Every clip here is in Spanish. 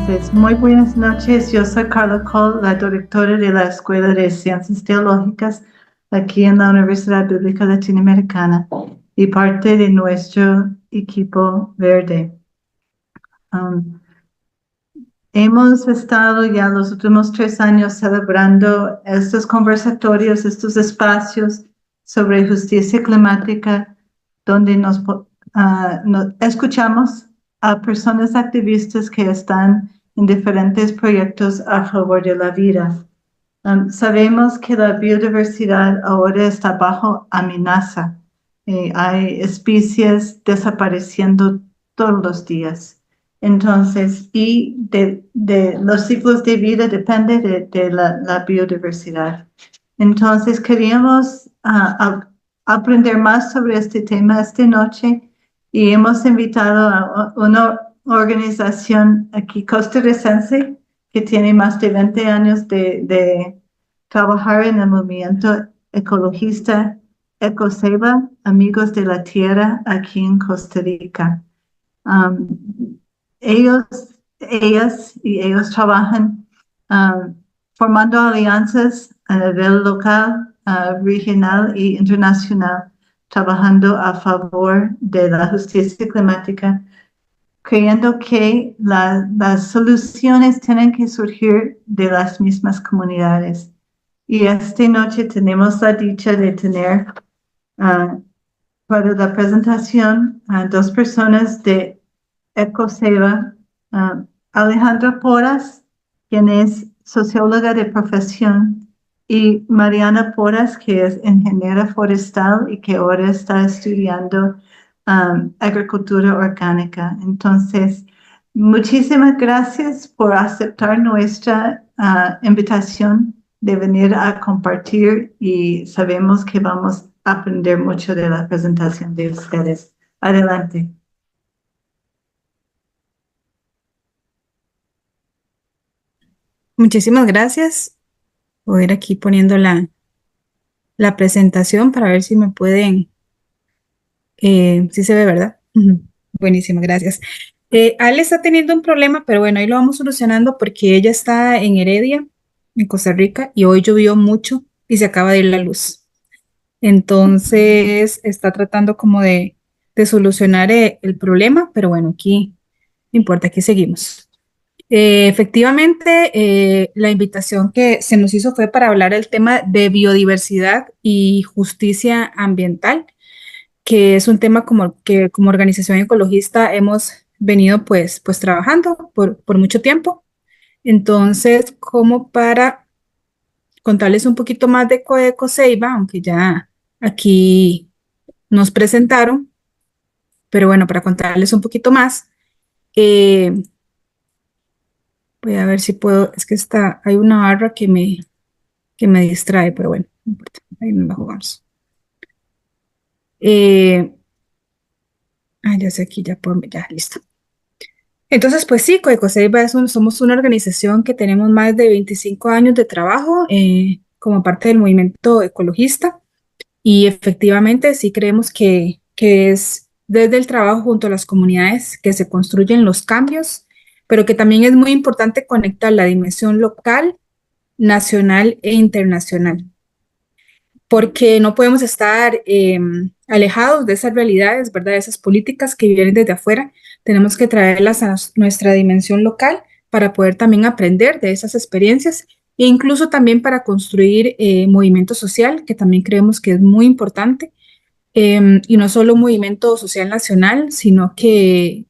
Entonces, muy buenas noches. Yo soy Carla Cole, la directora de la Escuela de Ciencias Teológicas aquí en la Universidad Bíblica Latinoamericana y parte de nuestro equipo verde. Um, Hemos estado ya los últimos 3 años celebrando estos conversatorios, estos espacios sobre justicia climática, donde nos escuchamos a personas activistas que están en diferentes proyectos a favor de la vida. Sabemos que la biodiversidad ahora está bajo amenaza. Hay especies desapareciendo todos los días. Entonces, y de los ciclos de vida depende de la biodiversidad. Entonces, queríamos aprender más sobre este tema esta noche y hemos invitado a una organización aquí costarricense que tiene más de 20 años de trabajar en el movimiento ecologista Ecoseba, Amigos de la Tierra, aquí en Costa Rica. Um, ellos trabajan formando alianzas a nivel local, regional e internacional, trabajando a favor de la justicia climática, creyendo que las soluciones tienen que surgir de las mismas comunidades. Y esta noche tenemos la dicha de tener para la presentación a dos personas de Ecoseba, Alejandra Porras, quien es socióloga de profesión, y Mariana Porras, que es ingeniera forestal y que ahora está estudiando agricultura orgánica. Entonces, muchísimas gracias por aceptar nuestra invitación de venir a compartir y sabemos que vamos a aprender mucho de la presentación de ustedes. Adelante. Muchísimas gracias. Voy a ir aquí poniendo la presentación para ver si me pueden, si se ve, ¿verdad? Ujú. Buenísimo, gracias. Ale está teniendo un problema, pero bueno, ahí lo vamos solucionando porque ella está en Heredia, en Costa Rica, y hoy llovió mucho y se acaba de ir la luz. Entonces está tratando como de solucionar el problema, pero bueno, aquí no importa, aquí seguimos. Efectivamente, la invitación que se nos hizo fue para hablar del tema de biodiversidad y justicia ambiental, que es un tema como que como organización ecologista hemos venido pues trabajando por mucho tiempo. Entonces, como para contarles un poquito más de Coeco Ceiba, aunque ya aquí nos presentaron, pero bueno, para contarles un poquito más, eh, voy a ver si puedo, es que hay una barra que me distrae, pero bueno, no importa, ahí no la jugamos. Eh, ya sé aquí, ya puedo, ya, listo. Entonces, pues sí, Coecoseiba somos una organización que tenemos más de 25 años de trabajo como parte del movimiento ecologista y efectivamente sí creemos que es desde el trabajo junto a las comunidades que se construyen los cambios, pero que también es muy importante conectar la dimensión local, nacional e internacional, porque no podemos estar alejados de esas realidades, ¿verdad? De esas políticas que vienen desde afuera. Tenemos que traerlas a nuestra dimensión local para poder también aprender de esas experiencias e incluso también para construir movimiento social, que también creemos que es muy importante. Y no solo un movimiento social nacional, sino que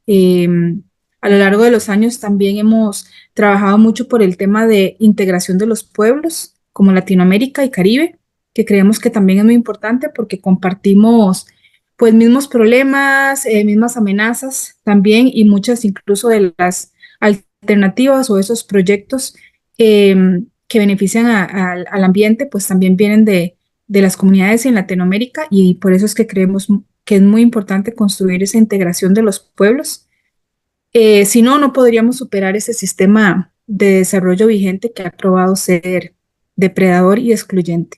a lo largo de los años también hemos trabajado mucho por el tema de integración de los pueblos, como Latinoamérica y Caribe, que creemos que también es muy importante porque compartimos pues mismos problemas, mismas amenazas también y muchas incluso de las alternativas o esos proyectos que benefician al ambiente, pues también vienen de las comunidades en Latinoamérica y por eso es que creemos que es muy importante construir esa integración de los pueblos. Si no, no podríamos superar ese sistema de desarrollo vigente que ha probado ser depredador y excluyente.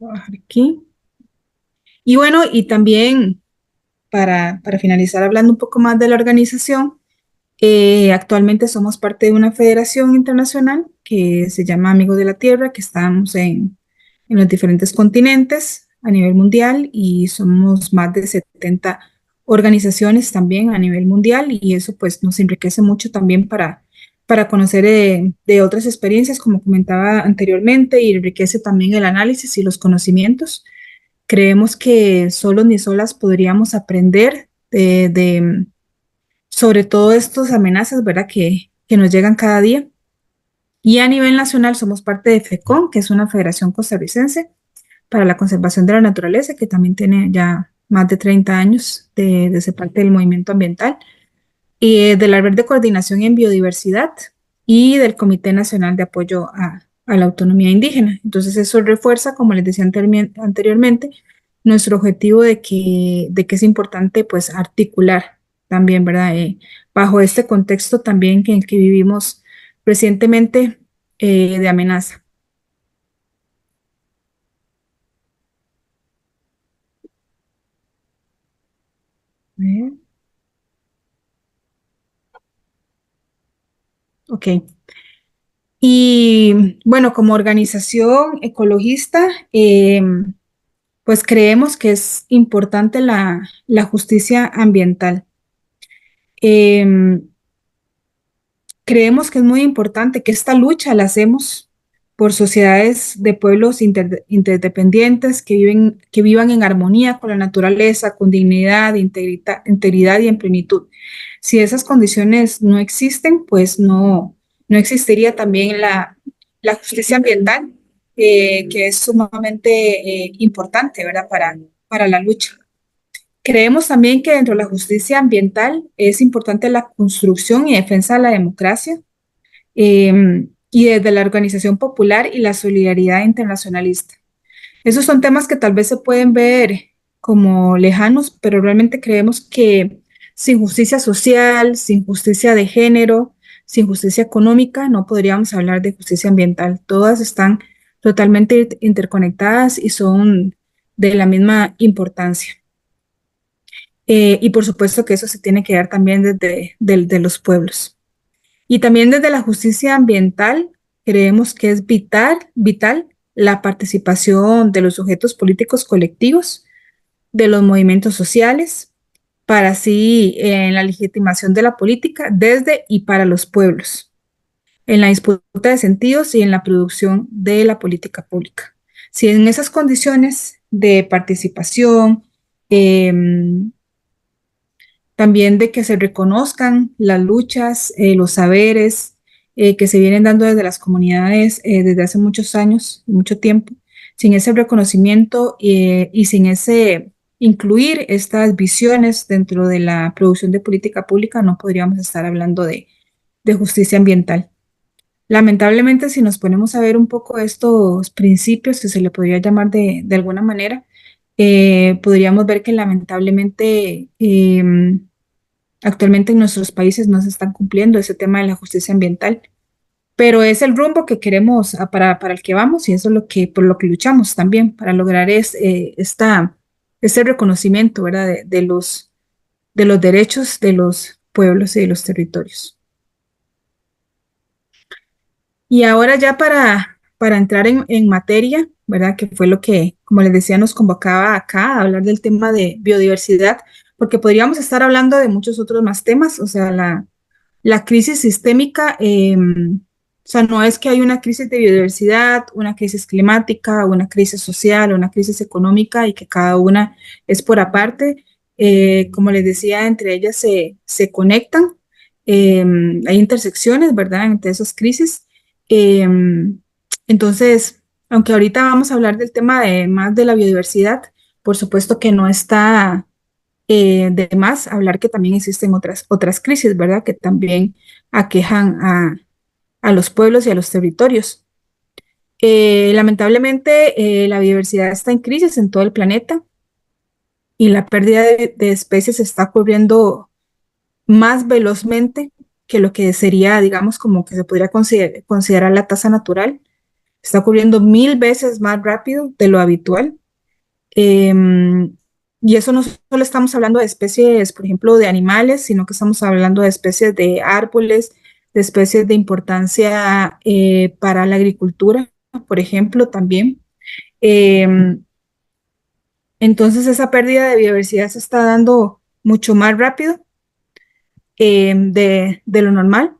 Voy a bajar aquí. Y bueno, y también para finalizar hablando un poco más de la organización, actualmente somos parte de una federación internacional que se llama Amigos de la Tierra, que estamos en los diferentes continentes a nivel mundial y somos más de 70 organizaciones también a nivel mundial y eso pues nos enriquece mucho también para conocer de otras experiencias, como comentaba anteriormente, y enriquece también el análisis y los conocimientos. Creemos que solos ni solas podríamos aprender sobre todo estas amenazas, ¿verdad? Que nos llegan cada día. Y a nivel nacional somos parte de FECON, que es una federación costarricense para la conservación de la naturaleza, que también tiene ya más de 30 años de ser parte del movimiento ambiental, y de la Red de Coordinación en Biodiversidad y del Comité Nacional de Apoyo a la Autonomía Indígena. Entonces eso refuerza, como les decía anteriormente, nuestro objetivo de que es importante pues articular también, ¿verdad? Bajo este contexto también en el que vivimos recientemente de amenaza. Eh, Ok. Y bueno, como organización ecologista, pues creemos que es importante la justicia ambiental. Em, Creemos que es muy importante que esta lucha la hacemos por sociedades de pueblos interdependientes que vivan en armonía con la naturaleza, con dignidad, integridad y en plenitud. Si esas condiciones no existen, pues no existiría también la justicia ambiental, que es sumamente importante, ¿verdad? Para la lucha. Creemos también que dentro de la justicia ambiental es importante la construcción y defensa de la democracia, y desde la organización popular y la solidaridad internacionalista. Esos son temas que tal vez se pueden ver como lejanos, pero realmente creemos que sin justicia social, sin justicia de género, sin justicia económica, no podríamos hablar de justicia ambiental. Todas están totalmente interconectadas y son de la misma importancia. Y por supuesto que eso se tiene que dar también de los pueblos. Y también desde la justicia ambiental creemos que es vital la participación de los sujetos políticos colectivos, de los movimientos sociales, para así en la legitimación de la política desde y para los pueblos, en la disputa de sentidos y en la producción de la política pública. Si en esas condiciones de participación, em, también de que se reconozcan las luchas, los saberes que se vienen dando desde las comunidades desde hace muchos años, mucho tiempo. Sin ese reconocimiento y sin ese incluir estas visiones dentro de la producción de política pública, no podríamos estar hablando de justicia ambiental. Lamentablemente, si nos ponemos a ver un poco estos principios, que se le podría llamar de alguna manera, podríamos ver que lamentablemente actualmente en nuestros países no se están cumpliendo ese tema de la justicia ambiental, pero es el rumbo que queremos, para el que vamos, y eso es por lo que luchamos también, para lograr este reconocimiento, ¿verdad? De los derechos de los pueblos y de los territorios. Y ahora ya para entrar en materia, ¿verdad? Que fue lo que, como les decía, nos convocaba acá a hablar del tema de biodiversidad, porque podríamos estar hablando de muchos otros más temas, o sea, la crisis sistémica, o sea, no es que hay una crisis de biodiversidad, una crisis climática, una crisis social, una crisis económica y que cada una es por aparte. Como les decía, entre ellas se conectan, hay intersecciones, ¿verdad?, entre esas crisis. Entonces, aunque ahorita vamos a hablar del tema más de la biodiversidad, por supuesto que no está de más hablar que también existen otras crisis, ¿verdad? Que también aquejan a los pueblos y a los territorios. Lamentablemente, la biodiversidad está en crisis en todo el planeta y la pérdida de especies está ocurriendo más velozmente que lo que sería, digamos, como que se podría considerar la tasa natural. Está ocurriendo 1000 veces más rápido de lo habitual. Em, Y eso no solo estamos hablando de especies, por ejemplo, de animales, sino que estamos hablando de especies de árboles, de especies de importancia para la agricultura, por ejemplo, también. Em, entonces, esa pérdida de biodiversidad se está dando mucho más rápido de lo normal.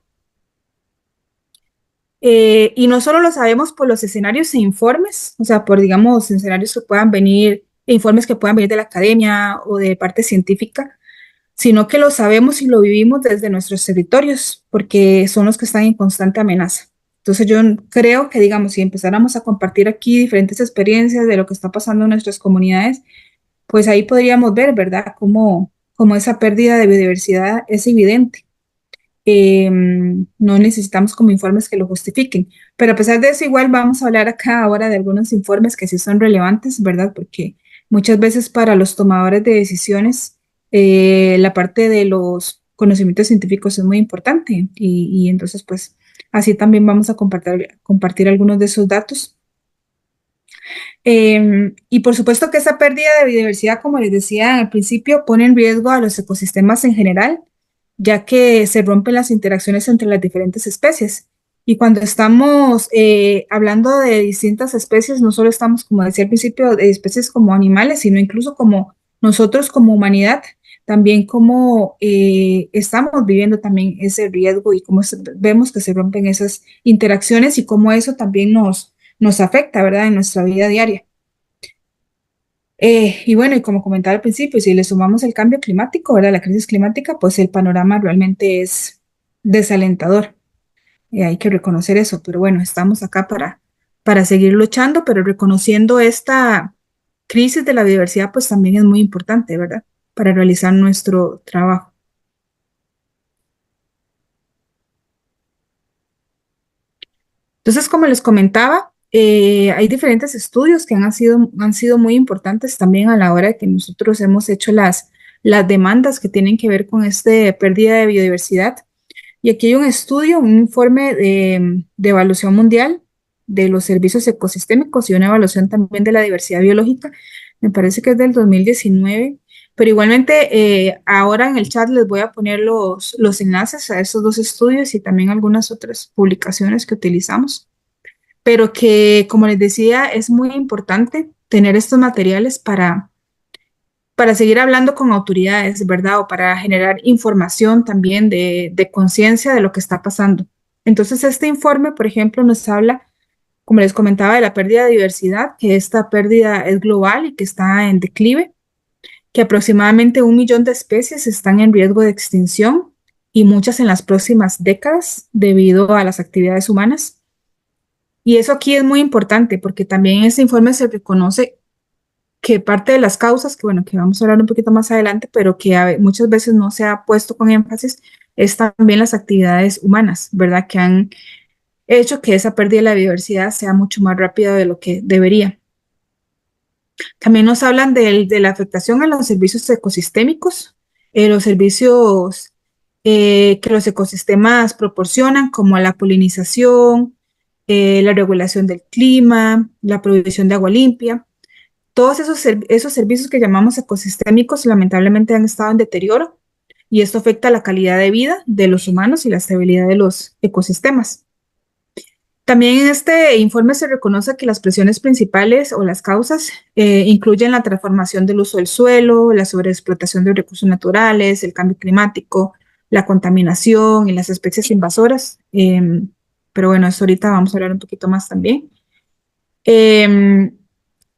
Y no solo lo sabemos por los escenarios e informes, o sea, por, digamos, escenarios que puedan venir, informes que puedan venir de la academia o de parte científica, sino que lo sabemos y lo vivimos desde nuestros territorios, porque son los que están en constante amenaza. Entonces yo creo que, digamos, si empezáramos a compartir aquí diferentes experiencias de lo que está pasando en nuestras comunidades, pues ahí podríamos ver, ¿verdad?, cómo esa pérdida de biodiversidad es evidente. No necesitamos como informes que lo justifiquen, pero a pesar de eso, igual vamos a hablar acá ahora de algunos informes que sí son relevantes, ¿verdad? Porque muchas veces para los tomadores de decisiones, la parte de los conocimientos científicos es muy importante y entonces pues así también vamos a compartir algunos de esos datos. Y por supuesto que esa pérdida de biodiversidad, como les decía al principio, pone en riesgo a los ecosistemas en general, ya que se rompen las interacciones entre las diferentes especies. Y cuando estamos hablando de distintas especies, no solo estamos, como decía al principio, de especies como animales, sino incluso como nosotros como humanidad, también como estamos viviendo también ese riesgo y cómo vemos que se rompen esas interacciones y cómo eso también nos afecta, ¿verdad?, en nuestra vida diaria. Y bueno, y como comentaba al principio, si le sumamos el cambio climático, ¿verdad?, la crisis climática, pues el panorama realmente es desalentador. Hay que reconocer eso, pero bueno, estamos acá para seguir luchando, pero reconociendo esta crisis de la biodiversidad, pues también es muy importante, ¿verdad?, para realizar nuestro trabajo. Entonces, como les comentaba, hay diferentes estudios que han sido muy importantes también a la hora de que nosotros hemos hecho las demandas que tienen que ver con esta pérdida de biodiversidad. Y aquí hay un estudio, un informe de evaluación mundial de los servicios ecosistémicos y una evaluación también de la diversidad biológica. Me parece que es del 2019, pero igualmente ahora en el chat les voy a poner los enlaces a esos dos estudios y también algunas otras publicaciones que utilizamos, pero que, como les decía, es muy importante tener estos materiales para seguir hablando con autoridades, ¿verdad? O para generar información también de conciencia de lo que está pasando. Entonces, este informe, por ejemplo, nos habla, como les comentaba, de la pérdida de diversidad, que esta pérdida es global y que está en declive, que aproximadamente 1 millón de especies están en riesgo de extinción y muchas en las próximas décadas debido a las actividades humanas. Y eso aquí es muy importante porque también en ese informe se reconoce que parte de las causas, que bueno, que vamos a hablar un poquito más adelante, pero que muchas veces no se ha puesto con énfasis, es también las actividades humanas, ¿verdad? Que han hecho que esa pérdida de la biodiversidad sea mucho más rápida de lo que debería. También nos hablan de la afectación a los servicios ecosistémicos, los servicios que los ecosistemas proporcionan, como la polinización, la regulación del clima, la provisión de agua limpia. Todos esos servicios que llamamos ecosistémicos lamentablemente han estado en deterioro y esto afecta la calidad de vida de los humanos y la estabilidad de los ecosistemas. También en este informe se reconoce que las presiones principales o las causas incluyen la transformación del uso del suelo, la sobreexplotación de recursos naturales, el cambio climático, la contaminación y las especies invasoras. Pero bueno, eso ahorita vamos a hablar un poquito más también.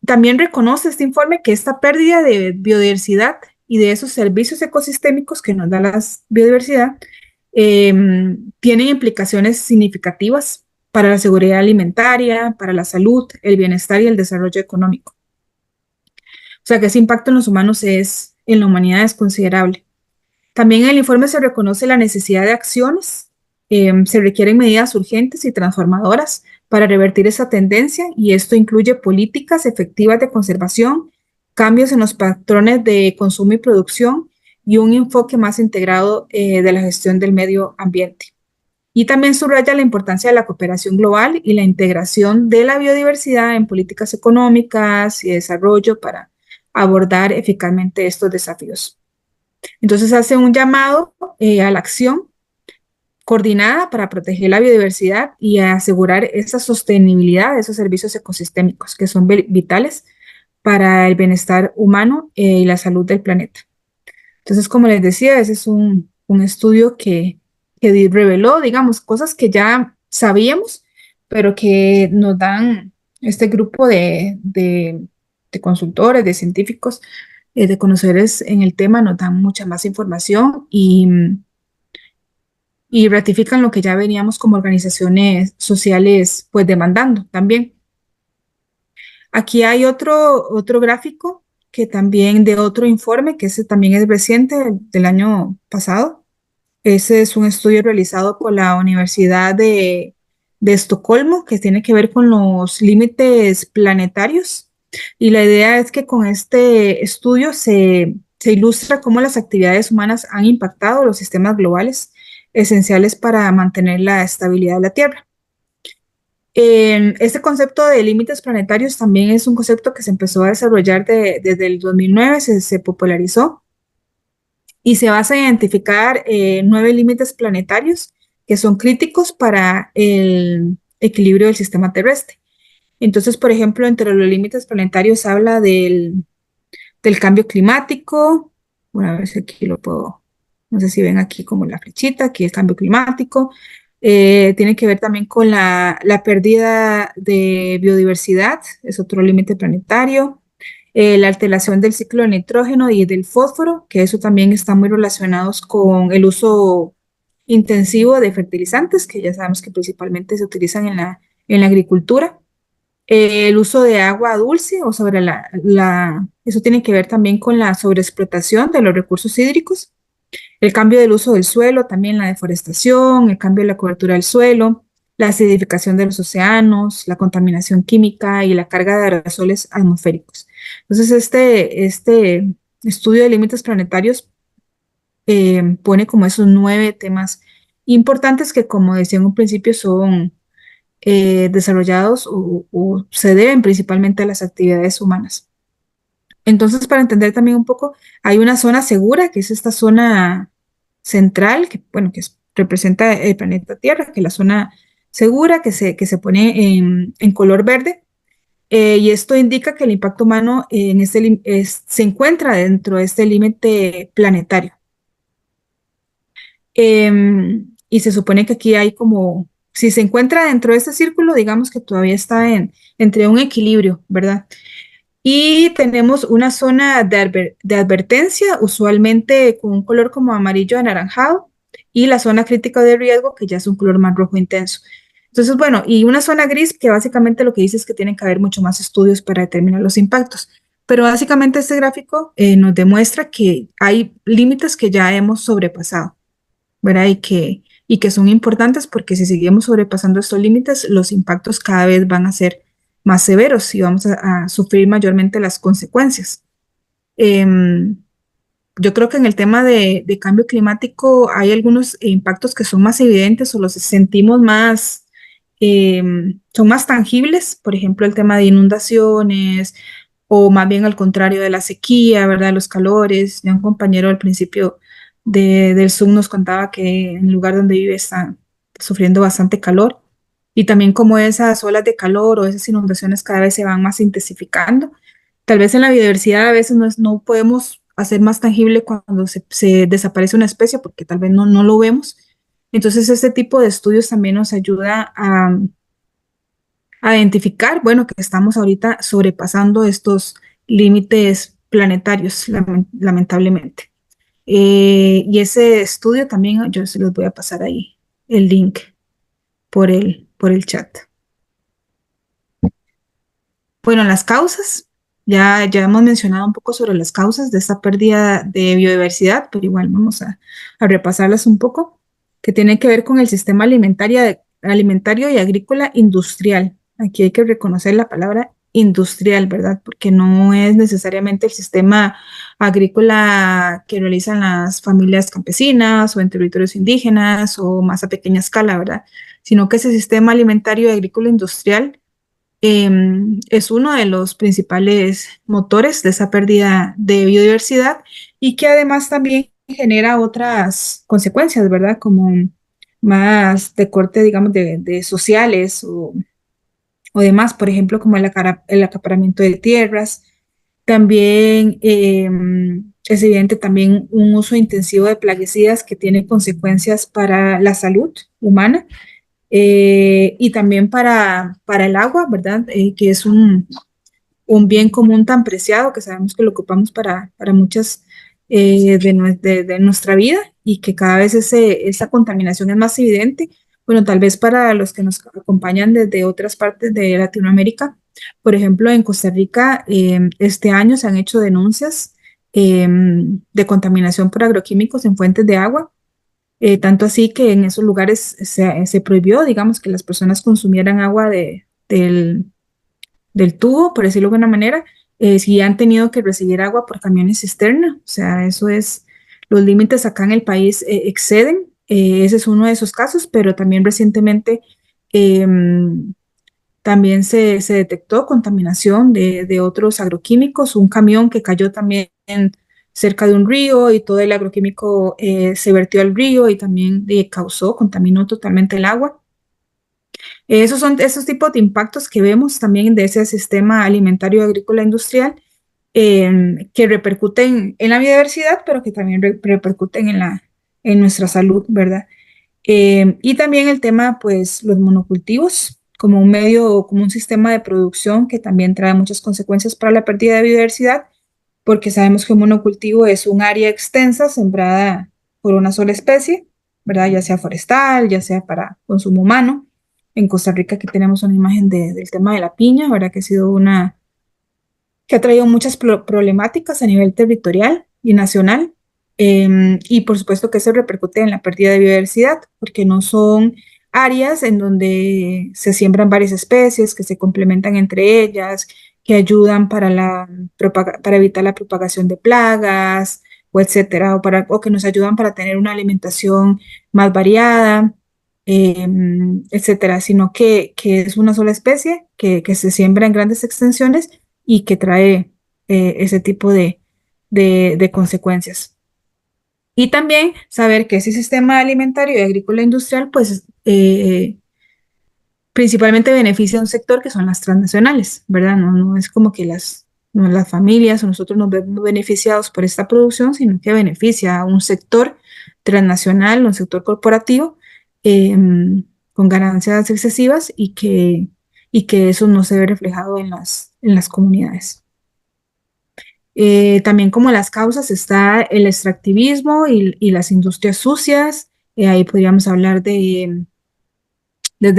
También reconoce este informe que esta pérdida de biodiversidad y de esos servicios ecosistémicos que nos da la biodiversidad tienen implicaciones significativas para la seguridad alimentaria, para la salud, el bienestar y el desarrollo económico. O sea que ese impacto en los humanos en la humanidad es considerable. También en el informe se reconoce la necesidad de acciones, se requieren medidas urgentes y transformadoras para revertir esa tendencia y esto incluye políticas efectivas de conservación, cambios en los patrones de consumo y producción y un enfoque más integrado de la gestión del medio ambiente. Y también subraya la importancia de la cooperación global y la integración de la biodiversidad en políticas económicas y desarrollo para abordar eficazmente estos desafíos. Entonces hace un llamado a la acción coordinada para proteger la biodiversidad y asegurar esa sostenibilidad de esos servicios ecosistémicos que son vitales para el bienestar humano y la salud del planeta. Entonces, como les decía, ese es un estudio que reveló, digamos, cosas que ya sabíamos, pero que nos dan este grupo de consultores, de científicos, de conocedores en el tema, nos dan mucha más información y ratifican lo que ya veníamos como organizaciones sociales pues demandando también. Aquí hay otro gráfico que también de otro informe, que ese también es reciente, del año pasado. Ese es un estudio realizado por la Universidad de Estocolmo, que tiene que ver con los límites planetarios. Y la idea es que con este estudio se ilustra cómo las actividades humanas han impactado los sistemas globales esenciales para mantener la estabilidad de la Tierra. Este concepto de límites planetarios también es un concepto que se empezó a desarrollar desde el 2009, se popularizó y se basa en identificar 9 límites planetarios que son críticos para el equilibrio del sistema terrestre. Entonces, por ejemplo, entre los límites planetarios habla del cambio climático. Bueno, a ver si aquí lo puedo, no sé si ven aquí como la flechita, aquí el cambio climático. Tiene que ver también con la pérdida de biodiversidad, es otro límite planetario. La alteración del ciclo de nitrógeno y del fósforo, que eso también está muy relacionados con el uso intensivo de fertilizantes, que ya sabemos que principalmente se utilizan en la agricultura. El uso de agua dulce o sobre eso tiene que ver también con la sobreexplotación de los recursos hídricos, el cambio del uso del suelo, también la deforestación, el cambio de la cobertura del suelo, la acidificación de los océanos, la contaminación química y la carga de aerosoles atmosféricos. Entonces, este estudio de límites planetarios pone como esos 9 temas importantes que, como decía en un principio, son desarrollados o se deben principalmente a las actividades humanas. Entonces, para entender también un poco, hay una zona segura, que es esta zona central, que, bueno, representa el planeta Tierra, que es la zona segura, que se pone en color verde, y esto indica que el impacto humano se encuentra dentro de este límite planetario. Y se supone que aquí hay como, si se encuentra dentro de este círculo, digamos que todavía está entre un equilibrio, ¿verdad? Y tenemos una zona de advertencia, usualmente con un color como amarillo anaranjado, y la zona crítica de riesgo, que ya es un color más rojo intenso. Entonces, bueno, y una zona gris que básicamente lo que dice es que tienen que haber mucho más estudios para determinar los impactos. Pero básicamente este gráfico nos demuestra que hay límites que ya hemos sobrepasado, ¿verdad? Y que son importantes porque si seguimos sobrepasando estos límites, los impactos cada vez van a ser más severos y vamos a sufrir mayormente las consecuencias. Em, yo creo que en el tema de cambio climático hay algunos impactos que son más evidentes o los sentimos más, son más tangibles, por ejemplo, el tema de inundaciones o más bien al contrario de la sequía, ¿verdad? Los calores. Ya un compañero al principio del Zoom nos contaba que en el lugar donde vive está sufriendo bastante calor y también como esas olas de calor o esas inundaciones cada vez se van más intensificando. Tal vez en la biodiversidad a veces no podemos hacer más tangible cuando se desaparece una especie porque tal vez no lo vemos. Entonces, este tipo de estudios también nos ayuda a identificar, bueno, que estamos ahorita sobrepasando estos límites planetarios, lamentablemente. Y ese estudio también, yo se los voy a pasar ahí, el link por el chat. Bueno, las causas, ya hemos mencionado un poco sobre las causas de esta pérdida de biodiversidad, pero igual vamos a repasarlas un poco, que tiene que ver con el sistema alimentario y agrícola industrial. Aquí hay que reconocer la palabra industrial, ¿verdad? Porque no es necesariamente el sistema agrícola que realizan las familias campesinas o en territorios indígenas o más a pequeña escala, ¿verdad? Sino que ese sistema alimentario y agrícola industrial es uno de los principales motores de esa pérdida de biodiversidad y que además también genera otras consecuencias, ¿verdad? Como más de corte, digamos, de sociales o demás, por ejemplo, como el acaparamiento de tierras. También es evidente también un uso intensivo de plaguicidas que tiene consecuencias para la salud humana y también para el agua, ¿verdad? Que es un bien común tan preciado que sabemos que lo ocupamos para muchas de nuestra vida y que cada vez esa contaminación es más evidente. Bueno, tal vez para los que nos acompañan desde otras partes de Latinoamérica, por ejemplo, en Costa Rica, este año se han hecho denuncias de contaminación por agroquímicos en fuentes de agua, tanto así que en esos lugares se prohibió, digamos, que las personas consumieran agua del tubo, por decirlo de alguna manera, si han tenido que recibir agua por camiones cisterna. O sea, eso es, los límites acá en el país exceden. Ese es uno de esos casos, pero también recientemente también se detectó contaminación de otros agroquímicos, un camión que cayó también cerca de un río y todo el agroquímico se vertió al río y también contaminó totalmente el agua. Esos son esos tipos de impactos que vemos también de ese sistema alimentario agrícola industrial que repercuten en la biodiversidad, pero que también repercuten en nuestra salud, ¿verdad? Y también el tema, pues, los monocultivos como un medio, como un sistema de producción que también trae muchas consecuencias para la pérdida de biodiversidad, porque sabemos que un monocultivo es un área extensa sembrada por una sola especie, ¿verdad? Ya sea forestal, ya sea para consumo humano. En Costa Rica aquí tenemos una imagen del tema de la piña, ¿verdad? Que ha sido que ha traído muchas problemáticas a nivel territorial y nacional. Y por supuesto que eso repercute en la pérdida de biodiversidad, porque no son áreas en donde se siembran varias especies que se complementan entre ellas, que ayudan para evitar la propagación de plagas, o etcétera, o que nos ayudan para tener una alimentación más variada, etcétera, sino que es una sola especie que se siembra en grandes extensiones y que trae ese tipo de consecuencias. Y también saber que ese sistema alimentario y agrícola industrial, pues principalmente beneficia a un sector que son las transnacionales, ¿verdad? No es como que no las familias o nosotros nos vemos beneficiados por esta producción, sino que beneficia a un sector transnacional, un sector corporativo, eh, con ganancias excesivas y que eso no se ve reflejado en las comunidades. También como las causas está el extractivismo y las industrias sucias. Ahí podríamos hablar desde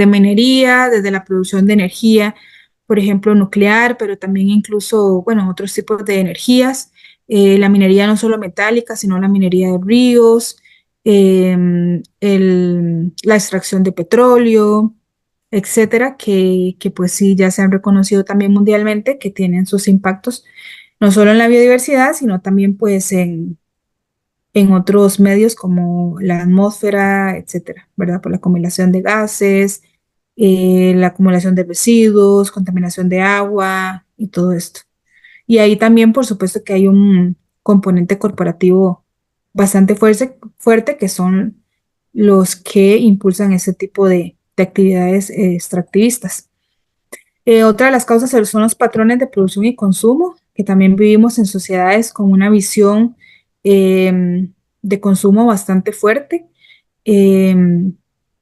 minería, desde la producción de energía, por ejemplo, nuclear, pero también incluso, bueno, otros tipos de energías. La minería no solo metálica, sino la minería de ríos, la extracción de petróleo, etcétera, que pues sí ya se han reconocido también mundialmente que tienen sus impactos no solo en la biodiversidad, sino también pues en otros medios como la atmósfera, etcétera, ¿verdad? Por la acumulación de gases, la acumulación de residuos, contaminación de agua y todo esto. Y ahí también, por supuesto, que hay un componente corporativo bastante fuerte que son los que impulsan ese tipo de actividades extractivistas. Otra de las causas son los patrones de producción y consumo, que también vivimos en sociedades con una visión de consumo bastante fuerte, em,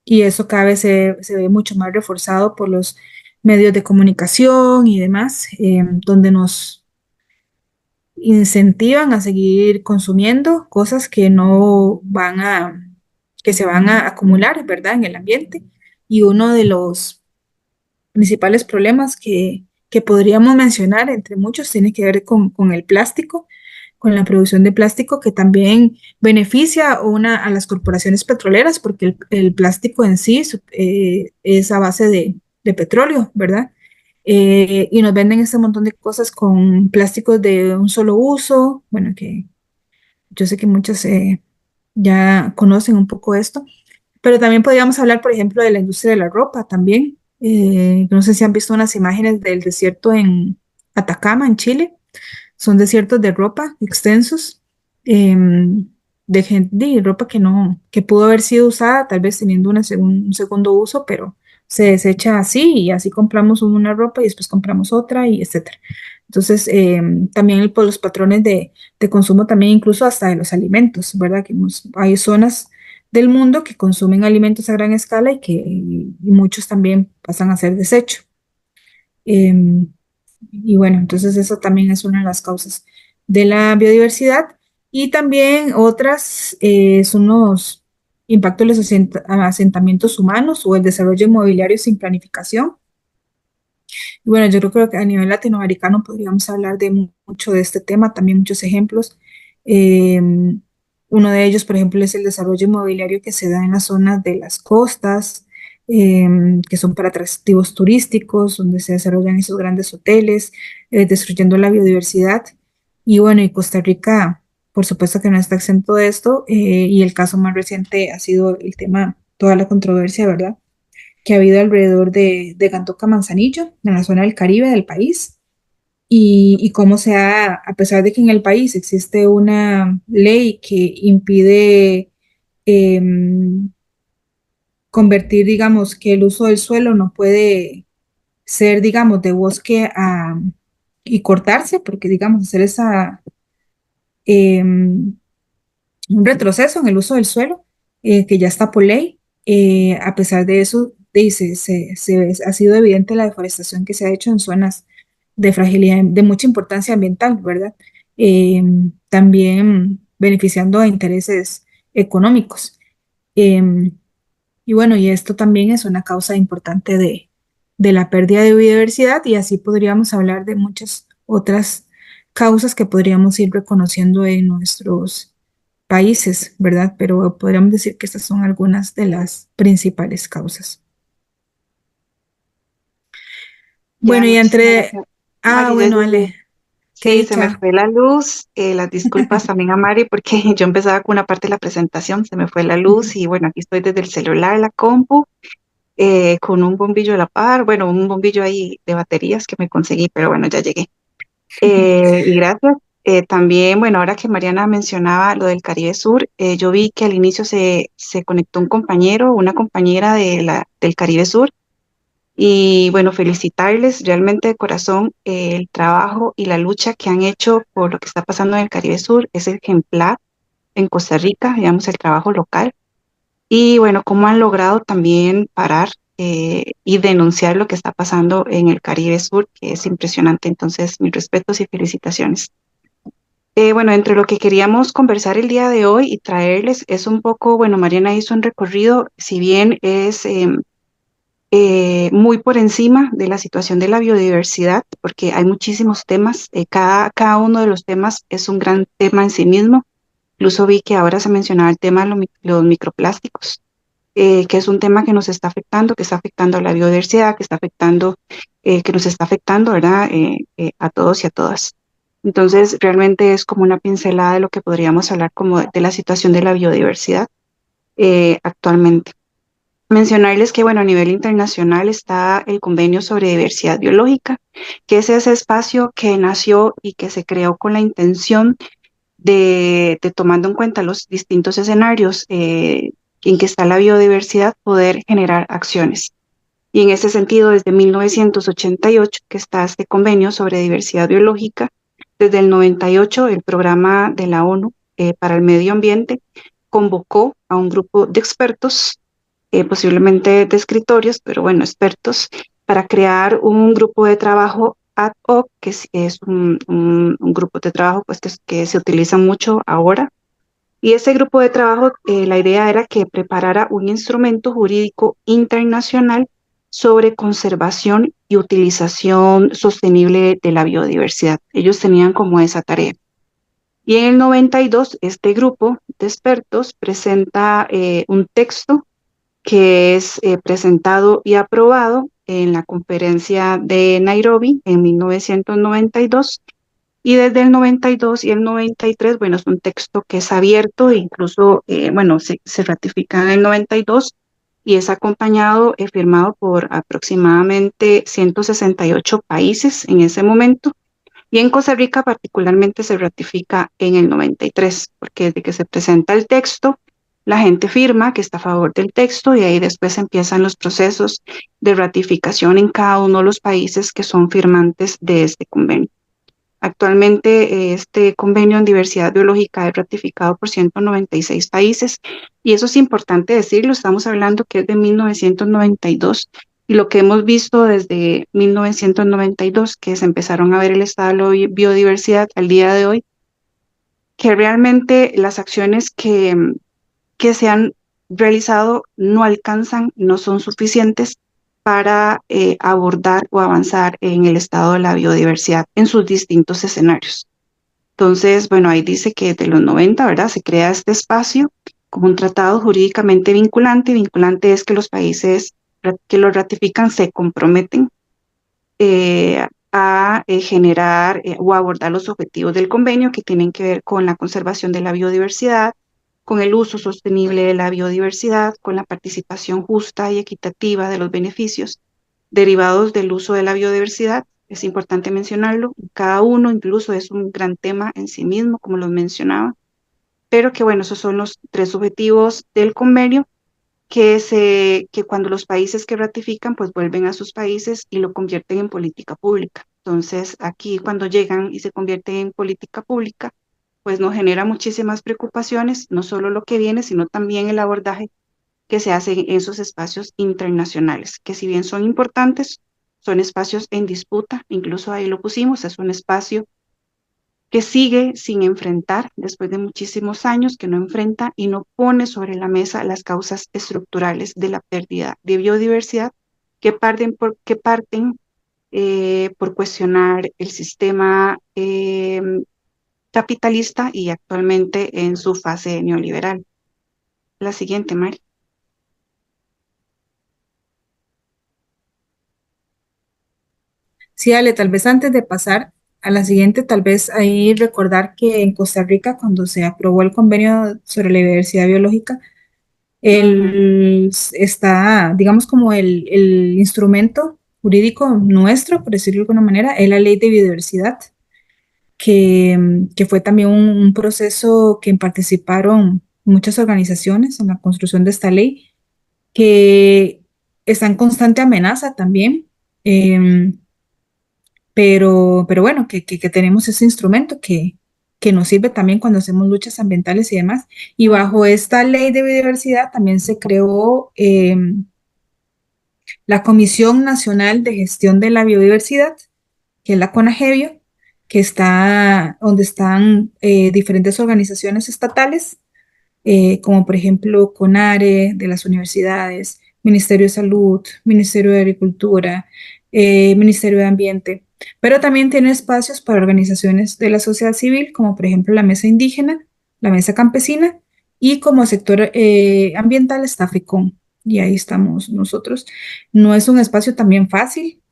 y eso cada vez se ve mucho más reforzado por los medios de comunicación y demás, donde nos incentivan a seguir consumiendo cosas que se van a acumular, ¿verdad?, en el ambiente. Y uno de los principales problemas que podríamos mencionar, entre muchos, tiene que ver con el plástico, con la producción de plástico, que también beneficia a las corporaciones petroleras, porque el plástico en sí es a base de petróleo, ¿verdad? Y nos venden este montón de cosas con plásticos de un solo uso, bueno, que yo sé que muchos ya conocen un poco esto, pero también podríamos hablar, por ejemplo, de la industria de la ropa también, No sé si han visto unas imágenes del desierto en Atacama, en Chile. Son desiertos de ropa extensos, de gente, de ropa que no, que pudo haber sido usada, tal vez teniendo un segundo uso, pero se desecha así y así compramos una ropa y después compramos otra y etcétera. Entonces, también por los patrones de consumo, también incluso hasta de los alimentos, ¿verdad? Que hay zonas del mundo que consumen alimentos a gran escala y muchos también pasan a ser desecho. Em, y bueno, entonces eso también es una de las causas de la biodiversidad. Y también otras son los impactos de los asentamientos humanos o el desarrollo inmobiliario sin planificación. Y bueno, yo creo que a nivel latinoamericano podríamos hablar de mucho de este tema, también muchos ejemplos. Eh, Uno de ellos, por ejemplo, es el desarrollo inmobiliario que se da en las zonas de las costas, eh, que son para atractivos turísticos, donde se desarrollan esos grandes hoteles, destruyendo la biodiversidad. Y bueno, y Costa Rica, por supuesto que no está exento de esto, y el caso más reciente ha sido el tema, toda la controversia, ¿verdad? Que ha habido alrededor de Gandoca Manzanillo, en la zona del Caribe del país, y cómo a pesar de que en el país existe una ley que impide em, convertir, digamos, que el uso del suelo no puede ser, digamos, de bosque y cortarse, porque, digamos, hacer em, un retroceso en el uso del suelo, que ya está por ley. A pesar de eso, ha sido evidente la deforestación que se ha hecho en zonas de fragilidad, de mucha importancia ambiental, ¿verdad? Eh, También beneficiando a intereses económicos. Eh, y bueno, y esto también es una causa importante de la pérdida de biodiversidad y así podríamos hablar de muchas otras causas que podríamos ir reconociendo en nuestros países, ¿verdad? Pero podríamos decir que estas son algunas de las principales causas. Ya, Bueno, y muchísimas entre... gracias, Ah, Mari. Ya bueno, llegué. Ale, qué Sí, se me dicha. fue la luz. Las disculpas también a Mari porque yo empezaba con una parte de la presentación, se me fue la luz y bueno, aquí estoy desde el celular, la compu, con un bombillo a la par, bueno, un bombillo ahí de baterías que me conseguí, pero bueno, ya llegué. Y gracias. También, bueno, ahora que Mariana mencionaba lo del Caribe Sur, yo vi que al inicio se conectó un compañero, una compañera del Caribe Sur. Y bueno, felicitarles realmente de corazón el trabajo y la lucha que han hecho por lo que está pasando en el Caribe Sur. Es ejemplar en Costa Rica, digamos, el trabajo local. Y bueno, cómo han logrado también parar y denunciar lo que está pasando en el Caribe Sur, que es impresionante. Entonces, mis respetos y felicitaciones. Bueno, entre lo que queríamos conversar el día de hoy y traerles es un poco, bueno, Mariana hizo un recorrido, si bien es muy por encima de la situación de la biodiversidad, porque hay muchísimos temas, cada uno de los temas es un gran tema en sí mismo. Incluso vi que ahora se mencionaba el tema de los microplásticos, que es un tema que nos está afectando, que está afectando a la biodiversidad, que nos está afectando, ¿verdad? A todos y a todas. Entonces, realmente es como una pincelada de lo que podríamos hablar como de la situación de la biodiversidad actualmente. Mencionarles que, bueno, a nivel internacional está el Convenio sobre Diversidad Biológica, que es ese espacio que nació y que se creó con la intención de tomando en cuenta los distintos escenarios en que está la biodiversidad, poder generar acciones. Y en ese sentido, desde 1988, que está este convenio sobre diversidad biológica, desde el 98, el programa de la ONU para el medio ambiente convocó a un grupo de expertos, posiblemente de escritorios, pero bueno, expertos, para crear un grupo de trabajo ad hoc, que es un grupo de trabajo pues, que se utiliza mucho ahora. Y ese grupo de trabajo, la idea era que preparara un instrumento jurídico internacional sobre conservación y utilización sostenible de la biodiversidad. Ellos tenían como esa tarea. Y en el 92, este grupo de expertos presenta un texto que es presentado y aprobado en la conferencia de Nairobi en 1992. Y desde el 92 y el 93, bueno, es un texto que es abierto, e incluso, bueno, se ratifica en el 92 y es acompañado, firmado por aproximadamente 168 países en ese momento. Y en Costa Rica particularmente se ratifica en el 93, porque desde que se presenta el texto, la gente firma que está a favor del texto y ahí después empiezan los procesos de ratificación en cada uno de los países que son firmantes de este convenio. Actualmente este convenio en diversidad biológica es ratificado por 196 países y eso es importante decirlo, estamos hablando que es de 1992 y lo que hemos visto desde 1992, que se empezaron a ver el estado de la biodiversidad al día de hoy, que realmente las acciones que se han realizado no alcanzan, no son suficientes para abordar o avanzar en el estado de la biodiversidad en sus distintos escenarios. Entonces, bueno, ahí dice que de los 90, ¿verdad? Se crea este espacio como un tratado jurídicamente vinculante. Vinculante es que los países que lo ratifican se comprometen a generar o abordar los objetivos del convenio que tienen que ver con la conservación de la biodiversidad, con el uso sostenible de la biodiversidad, con la participación justa y equitativa de los beneficios derivados del uso de la biodiversidad. Es importante mencionarlo, cada uno incluso es un gran tema en sí mismo, como los mencionaba, pero que bueno, esos son los 3 objetivos del convenio que cuando los países que ratifican pues vuelven a sus países y lo convierten en política pública. Entonces aquí cuando llegan y se convierten en política pública, pues nos genera muchísimas preocupaciones, no solo lo que viene, sino también el abordaje que se hace en esos espacios internacionales, que si bien son importantes, son espacios en disputa, incluso ahí lo pusimos, es un espacio que sigue sin enfrentar después de muchísimos años, que no enfrenta y no pone sobre la mesa las causas estructurales de la pérdida de biodiversidad que parten por cuestionar el sistema capitalista y actualmente en su fase neoliberal. La siguiente, Mari. Sí, Ale, tal vez antes de pasar a la siguiente, tal vez ahí recordar que en Costa Rica, cuando se aprobó el convenio sobre la diversidad biológica, está, digamos, como el instrumento jurídico nuestro, por decirlo de alguna manera, es la ley de biodiversidad, que fue también un proceso que participaron muchas organizaciones en la construcción de esta ley, que está en constante amenaza también. Pero bueno, que tenemos ese instrumento que nos sirve también cuando hacemos luchas ambientales y demás. Y bajo esta ley de biodiversidad también se creó la Comisión Nacional de Gestión de la Biodiversidad, que es la CONAGEBIO, que está, donde están diferentes organizaciones estatales, como por ejemplo CONARE de las universidades, Ministerio de Salud, Ministerio de Agricultura, Ministerio de Ambiente, pero también tiene espacios para organizaciones de la sociedad civil, como por ejemplo la Mesa Indígena, la Mesa Campesina, y como sector ambiental está FECON, y ahí estamos nosotros. No es un espacio también fácil,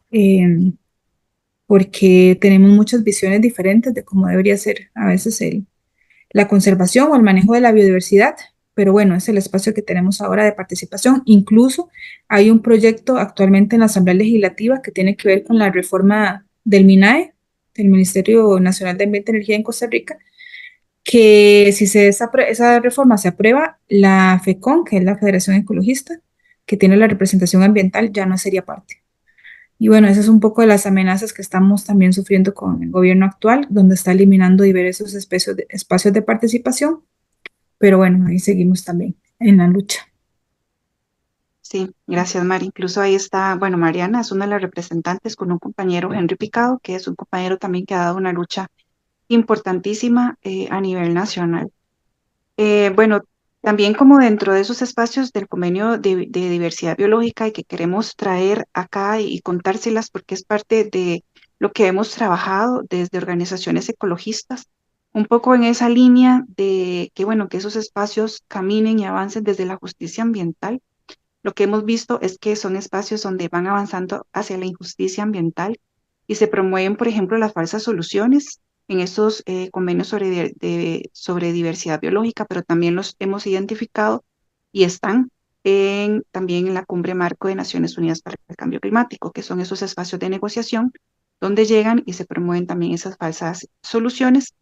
porque tenemos muchas visiones diferentes de cómo debería ser a veces la conservación o el manejo de la biodiversidad, pero bueno, es el espacio que tenemos ahora de participación. Incluso hay un proyecto actualmente en la Asamblea Legislativa que tiene que ver con la reforma del MINAE, del Ministerio Nacional de Ambiente y Energía en Costa Rica, que si esa reforma se aprueba, la FECON, que es la Federación Ecologista, que tiene la representación ambiental, ya no sería parte. Y bueno, esas es un poco de las amenazas que estamos también sufriendo con el gobierno actual, donde está eliminando diversos espacios de participación, pero bueno, ahí seguimos también en la lucha. Sí, gracias, Mari. Incluso ahí está, bueno, Mariana es una de las representantes con un compañero, Henry Picado, que es un compañero también que ha dado una lucha importantísima a nivel nacional. Bueno, también como dentro de esos espacios del convenio de diversidad biológica y que queremos traer acá y contárselas porque es parte de lo que hemos trabajado desde organizaciones ecologistas, un poco en esa línea de que, bueno, que esos espacios caminen y avancen desde la justicia ambiental. Lo que hemos visto es que son espacios donde van avanzando hacia la injusticia ambiental y se promueven, por ejemplo, las falsas soluciones en esos convenios sobre diversidad biológica, pero también los hemos identificado y están también en la Cumbre Marco de Naciones Unidas para el Cambio Climático, que son esos espacios de negociación donde llegan y se promueven también esas falsas soluciones,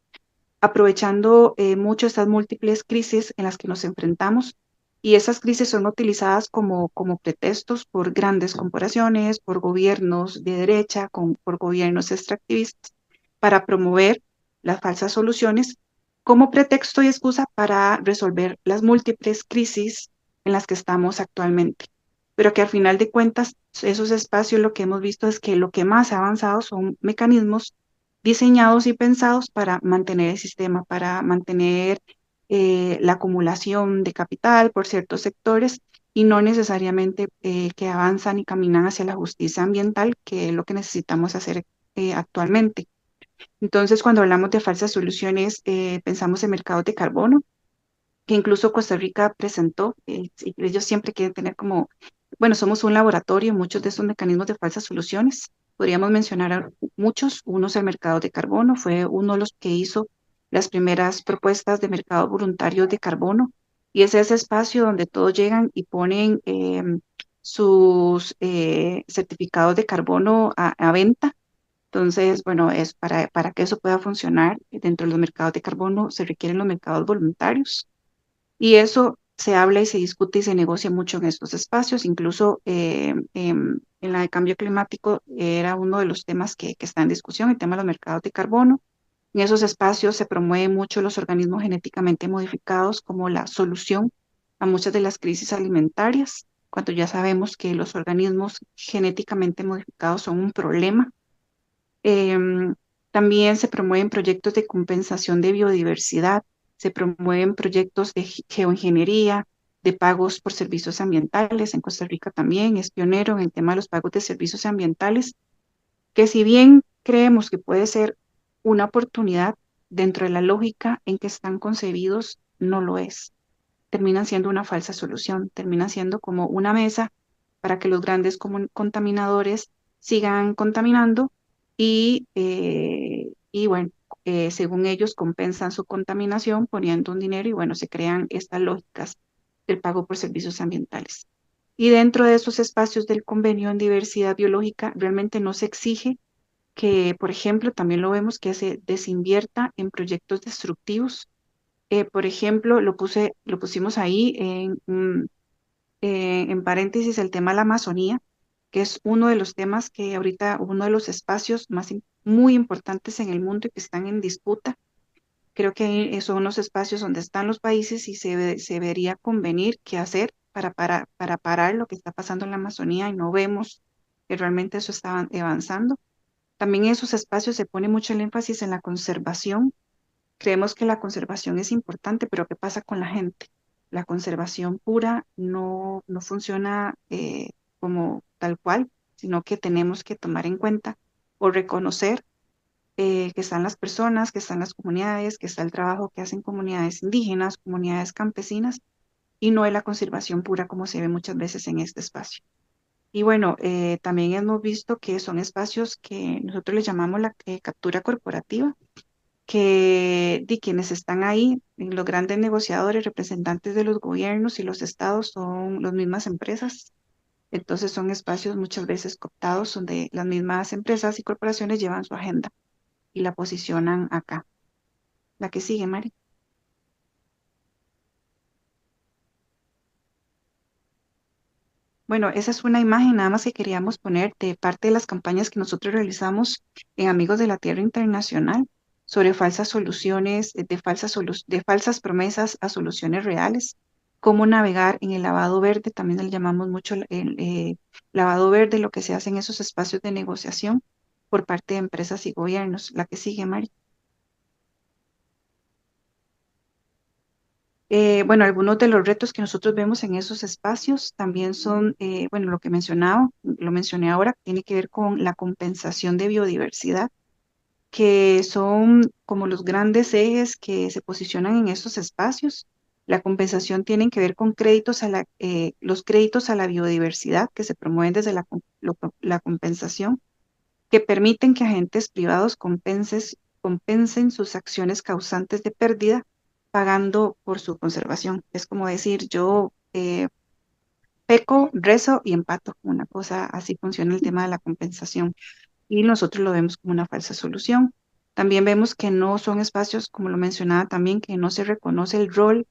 aprovechando mucho estas múltiples crisis en las que nos enfrentamos. Y esas crisis son utilizadas como pretextos por grandes corporaciones, por gobiernos de derecha, por gobiernos extractivistas, para promover las falsas soluciones como pretexto y excusa para resolver las múltiples crisis en las que estamos actualmente. Pero que al final de cuentas, esos espacios lo que hemos visto es que lo que más ha avanzado son mecanismos diseñados y pensados para mantener el sistema, para mantener la acumulación de capital por ciertos sectores y no necesariamente que avanzan y caminan hacia la justicia ambiental, que es lo que necesitamos hacer actualmente. Entonces, cuando hablamos de falsas soluciones, pensamos en mercados de carbono, que incluso Costa Rica presentó, y ellos siempre quieren tener como, bueno, somos un laboratorio, muchos de esos mecanismos de falsas soluciones. Podríamos mencionar muchos, unos el mercado de carbono, fue uno de los que hizo las primeras propuestas de mercado voluntario de carbono, y es ese espacio donde todos llegan y ponen sus certificados de carbono a venta. Entonces, bueno, es para que eso pueda funcionar dentro de los mercados de carbono se requieren los mercados voluntarios. Y eso se habla y se discute y se negocia mucho en estos espacios, incluso en la de cambio climático era uno de los temas que está en discusión, el tema de los mercados de carbono. En esos espacios se promueven mucho los organismos genéticamente modificados como la solución a muchas de las crisis alimentarias, cuando ya sabemos que los organismos genéticamente modificados son un problema. Em, También se promueven proyectos de compensación de biodiversidad, se promueven proyectos de geoingeniería, de pagos por servicios ambientales. En Costa Rica también es pionero en el tema de los pagos de servicios ambientales, que si bien creemos que puede ser una oportunidad dentro de la lógica en que están concebidos, no lo es. Terminan siendo una falsa solución, terminan siendo como una mesa para que los grandes contaminadores sigan contaminando y bueno, según ellos compensan su contaminación poniendo un dinero y bueno, se crean estas lógicas del pago por servicios ambientales. Y dentro de esos espacios del convenio en diversidad biológica realmente no se exige que, por ejemplo, también lo vemos que se desinvierta en proyectos destructivos. Por ejemplo, lo pusimos ahí en paréntesis el tema de la Amazonía, que es uno de los temas que ahorita, uno de los espacios muy importantes en el mundo y que están en disputa. Creo que son los espacios donde están los países y se debería convenir qué hacer para parar lo que está pasando en la Amazonía y no vemos que realmente eso está avanzando. También en esos espacios se pone mucho el énfasis en la conservación. Creemos que la conservación es importante, pero ¿qué pasa con la gente? La conservación pura no funciona como tal cual, sino que tenemos que tomar en cuenta o reconocer que están las personas, que están las comunidades, que está el trabajo que hacen comunidades indígenas, comunidades campesinas, y no es la conservación pura como se ve muchas veces en este espacio. Y bueno, también hemos visto que son espacios que nosotros les llamamos la captura corporativa, que de quienes están ahí, los grandes negociadores, representantes de los gobiernos y los estados son las mismas empresas. Entonces son espacios muchas veces cooptados donde las mismas empresas y corporaciones llevan su agenda y la posicionan acá. La que sigue, Mari. Bueno, esa es una imagen nada más que queríamos poner de parte de las campañas que nosotros realizamos en Amigos de la Tierra Internacional sobre falsas soluciones, de falsas promesas a soluciones reales, cómo navegar en el lavado verde, también le llamamos mucho el lavado verde, lo que se hace en esos espacios de negociación por parte de empresas y gobiernos. La que sigue, Mari. Bueno, algunos de los retos que nosotros vemos en esos espacios también son, bueno, lo que mencionaba, lo mencioné ahora, tiene que ver con la compensación de biodiversidad, que son como los grandes ejes que se posicionan en esos espacios. La compensación tiene que ver con los créditos a la biodiversidad que se promueven desde la compensación, que permiten que agentes privados compensen sus acciones causantes de pérdida pagando por su conservación. Es como decir, yo peco, rezo y empato. Una cosa así funciona el tema de la compensación. Y nosotros lo vemos como una falsa solución. También vemos que no son espacios, como lo mencionaba también, que no se reconoce el rol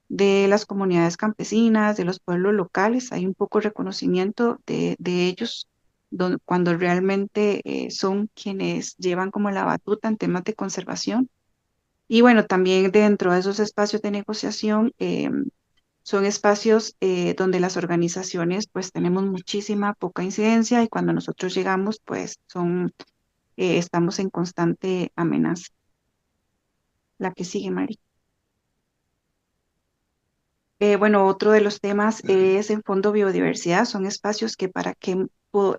de las comunidades campesinas, de los pueblos locales. Hay un poco reconocimiento de ellos cuando realmente son quienes llevan como la batuta en temas de conservación. Y bueno, también dentro de esos espacios de negociación, son espacios donde las organizaciones pues tenemos muchísima poca incidencia y cuando nosotros llegamos pues estamos en constante amenaza. La que sigue, Mari. Bueno, otro de los temas es el Fondo Biodiversidad. Son espacios que para que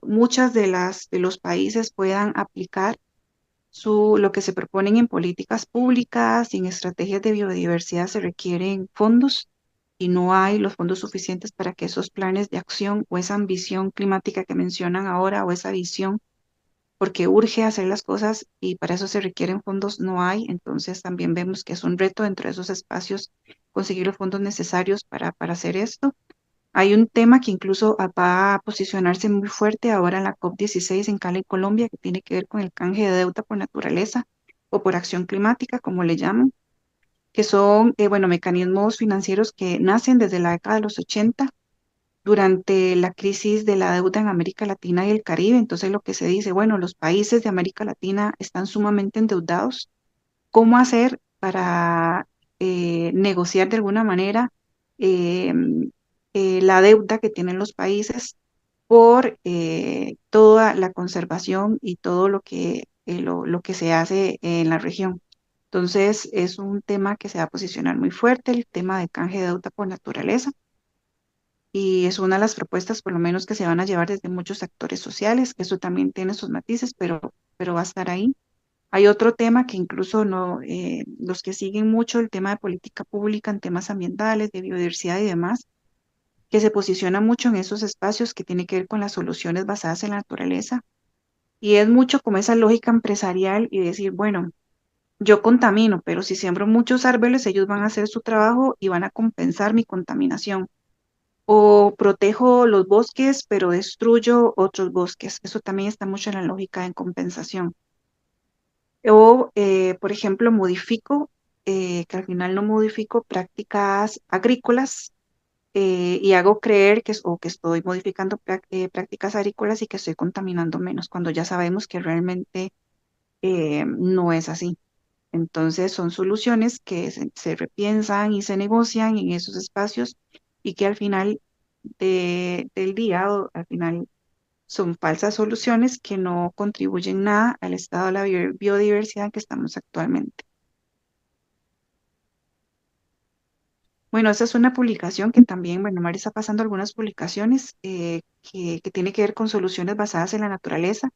muchas de los países puedan aplicar lo que se proponen en políticas públicas y en estrategias de biodiversidad se requieren fondos y no hay los fondos suficientes para que esos planes de acción o esa ambición climática que mencionan ahora o esa visión, porque urge hacer las cosas y para eso se requieren fondos, no hay. Entonces también vemos que es un reto dentro de esos espacios conseguir los fondos necesarios para hacer esto. Hay un tema que incluso va a posicionarse muy fuerte ahora en la COP16 en Cali, Colombia, que tiene que ver con el canje de deuda por naturaleza o por acción climática, como le llaman, que son, bueno, mecanismos financieros que nacen desde la década de los 80 durante la crisis de la deuda en América Latina y el Caribe. Entonces lo que se dice, bueno, los países de América Latina están sumamente endeudados. ¿Cómo hacer para negociar de alguna manera eh, la deuda que tienen los países por toda la conservación y todo lo que se hace en la región? Entonces, es un tema que se va a posicionar muy fuerte, el tema de canje de deuda por naturaleza, y es una de las propuestas, por lo menos, que se van a llevar desde muchos actores sociales. Eso también tiene sus matices, pero va a estar ahí. Hay otro tema que incluso no, los que siguen mucho el tema de política pública en temas ambientales, de biodiversidad y demás, que se posiciona mucho en esos espacios que tiene que ver con las soluciones basadas en la naturaleza. Y es mucho como esa lógica empresarial y decir, bueno, yo contamino, pero si siembro muchos árboles, ellos van a hacer su trabajo y van a compensar mi contaminación. O protejo los bosques, pero destruyo otros bosques. Eso también está mucho en la lógica de compensación. O, por ejemplo, modifico, que al final no modifico prácticas agrícolas y hago creer o que estoy modificando prácticas agrícolas y que estoy contaminando menos, cuando ya sabemos que realmente no es así. Entonces son soluciones que se repiensan y se negocian en esos espacios y que al final del día o al final son falsas soluciones que no contribuyen nada al estado de la biodiversidad en que estamos actualmente. Bueno, esa es una publicación que también, bueno, Mari está pasando algunas publicaciones que tiene que ver con soluciones basadas en la naturaleza.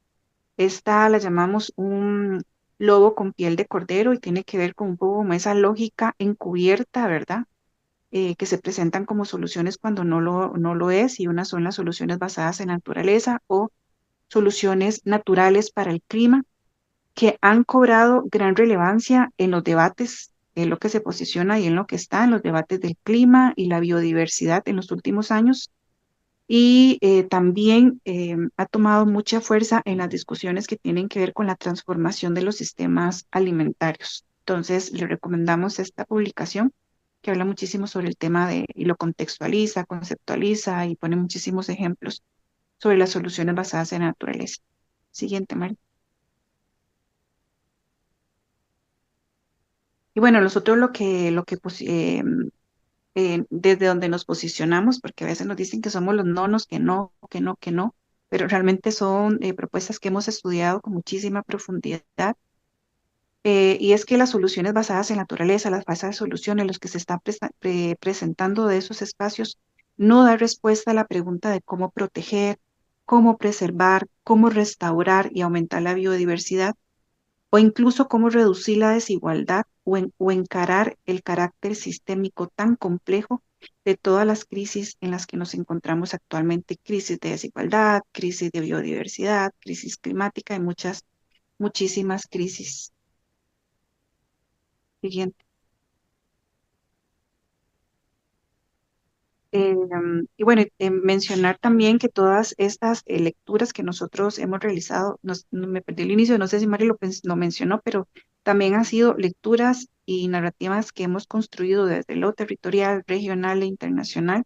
Esta la llamamos un lobo con piel de cordero y tiene que ver con un poco como esa lógica encubierta, ¿verdad? Que se presentan como soluciones cuando no lo es, y unas son las soluciones basadas en la naturaleza o soluciones naturales para el clima que han cobrado gran relevancia en los debates, en lo que se posiciona y en lo que está en los debates del clima y la biodiversidad en los últimos años. Y también ha tomado mucha fuerza en las discusiones que tienen que ver con la transformación de los sistemas alimentarios. Entonces, le recomendamos esta publicación que habla muchísimo sobre el tema y lo contextualiza, conceptualiza y pone muchísimos ejemplos sobre las soluciones basadas en la naturaleza. Siguiente, Mari. Y bueno, nosotros desde donde nos posicionamos, porque a veces nos dicen que somos los nonos, que no, que no, que no, pero realmente son propuestas que hemos estudiado con muchísima profundidad. Y es que las soluciones basadas en naturaleza, las falsas soluciones, los que se están presentando de esos espacios, no da respuesta a la pregunta de cómo proteger, cómo preservar, cómo restaurar y aumentar la biodiversidad o incluso cómo reducir la desigualdad o encarar el carácter sistémico tan complejo de todas las crisis en las que nos encontramos actualmente: crisis de desigualdad, crisis de biodiversidad, crisis climática y muchísimas crisis. Siguiente. Y bueno, mencionar también que todas estas lecturas que nosotros hemos realizado, me perdí el inicio, no sé si Mario lo mencionó, pero también han sido lecturas y narrativas que hemos construido desde lo territorial, regional e internacional,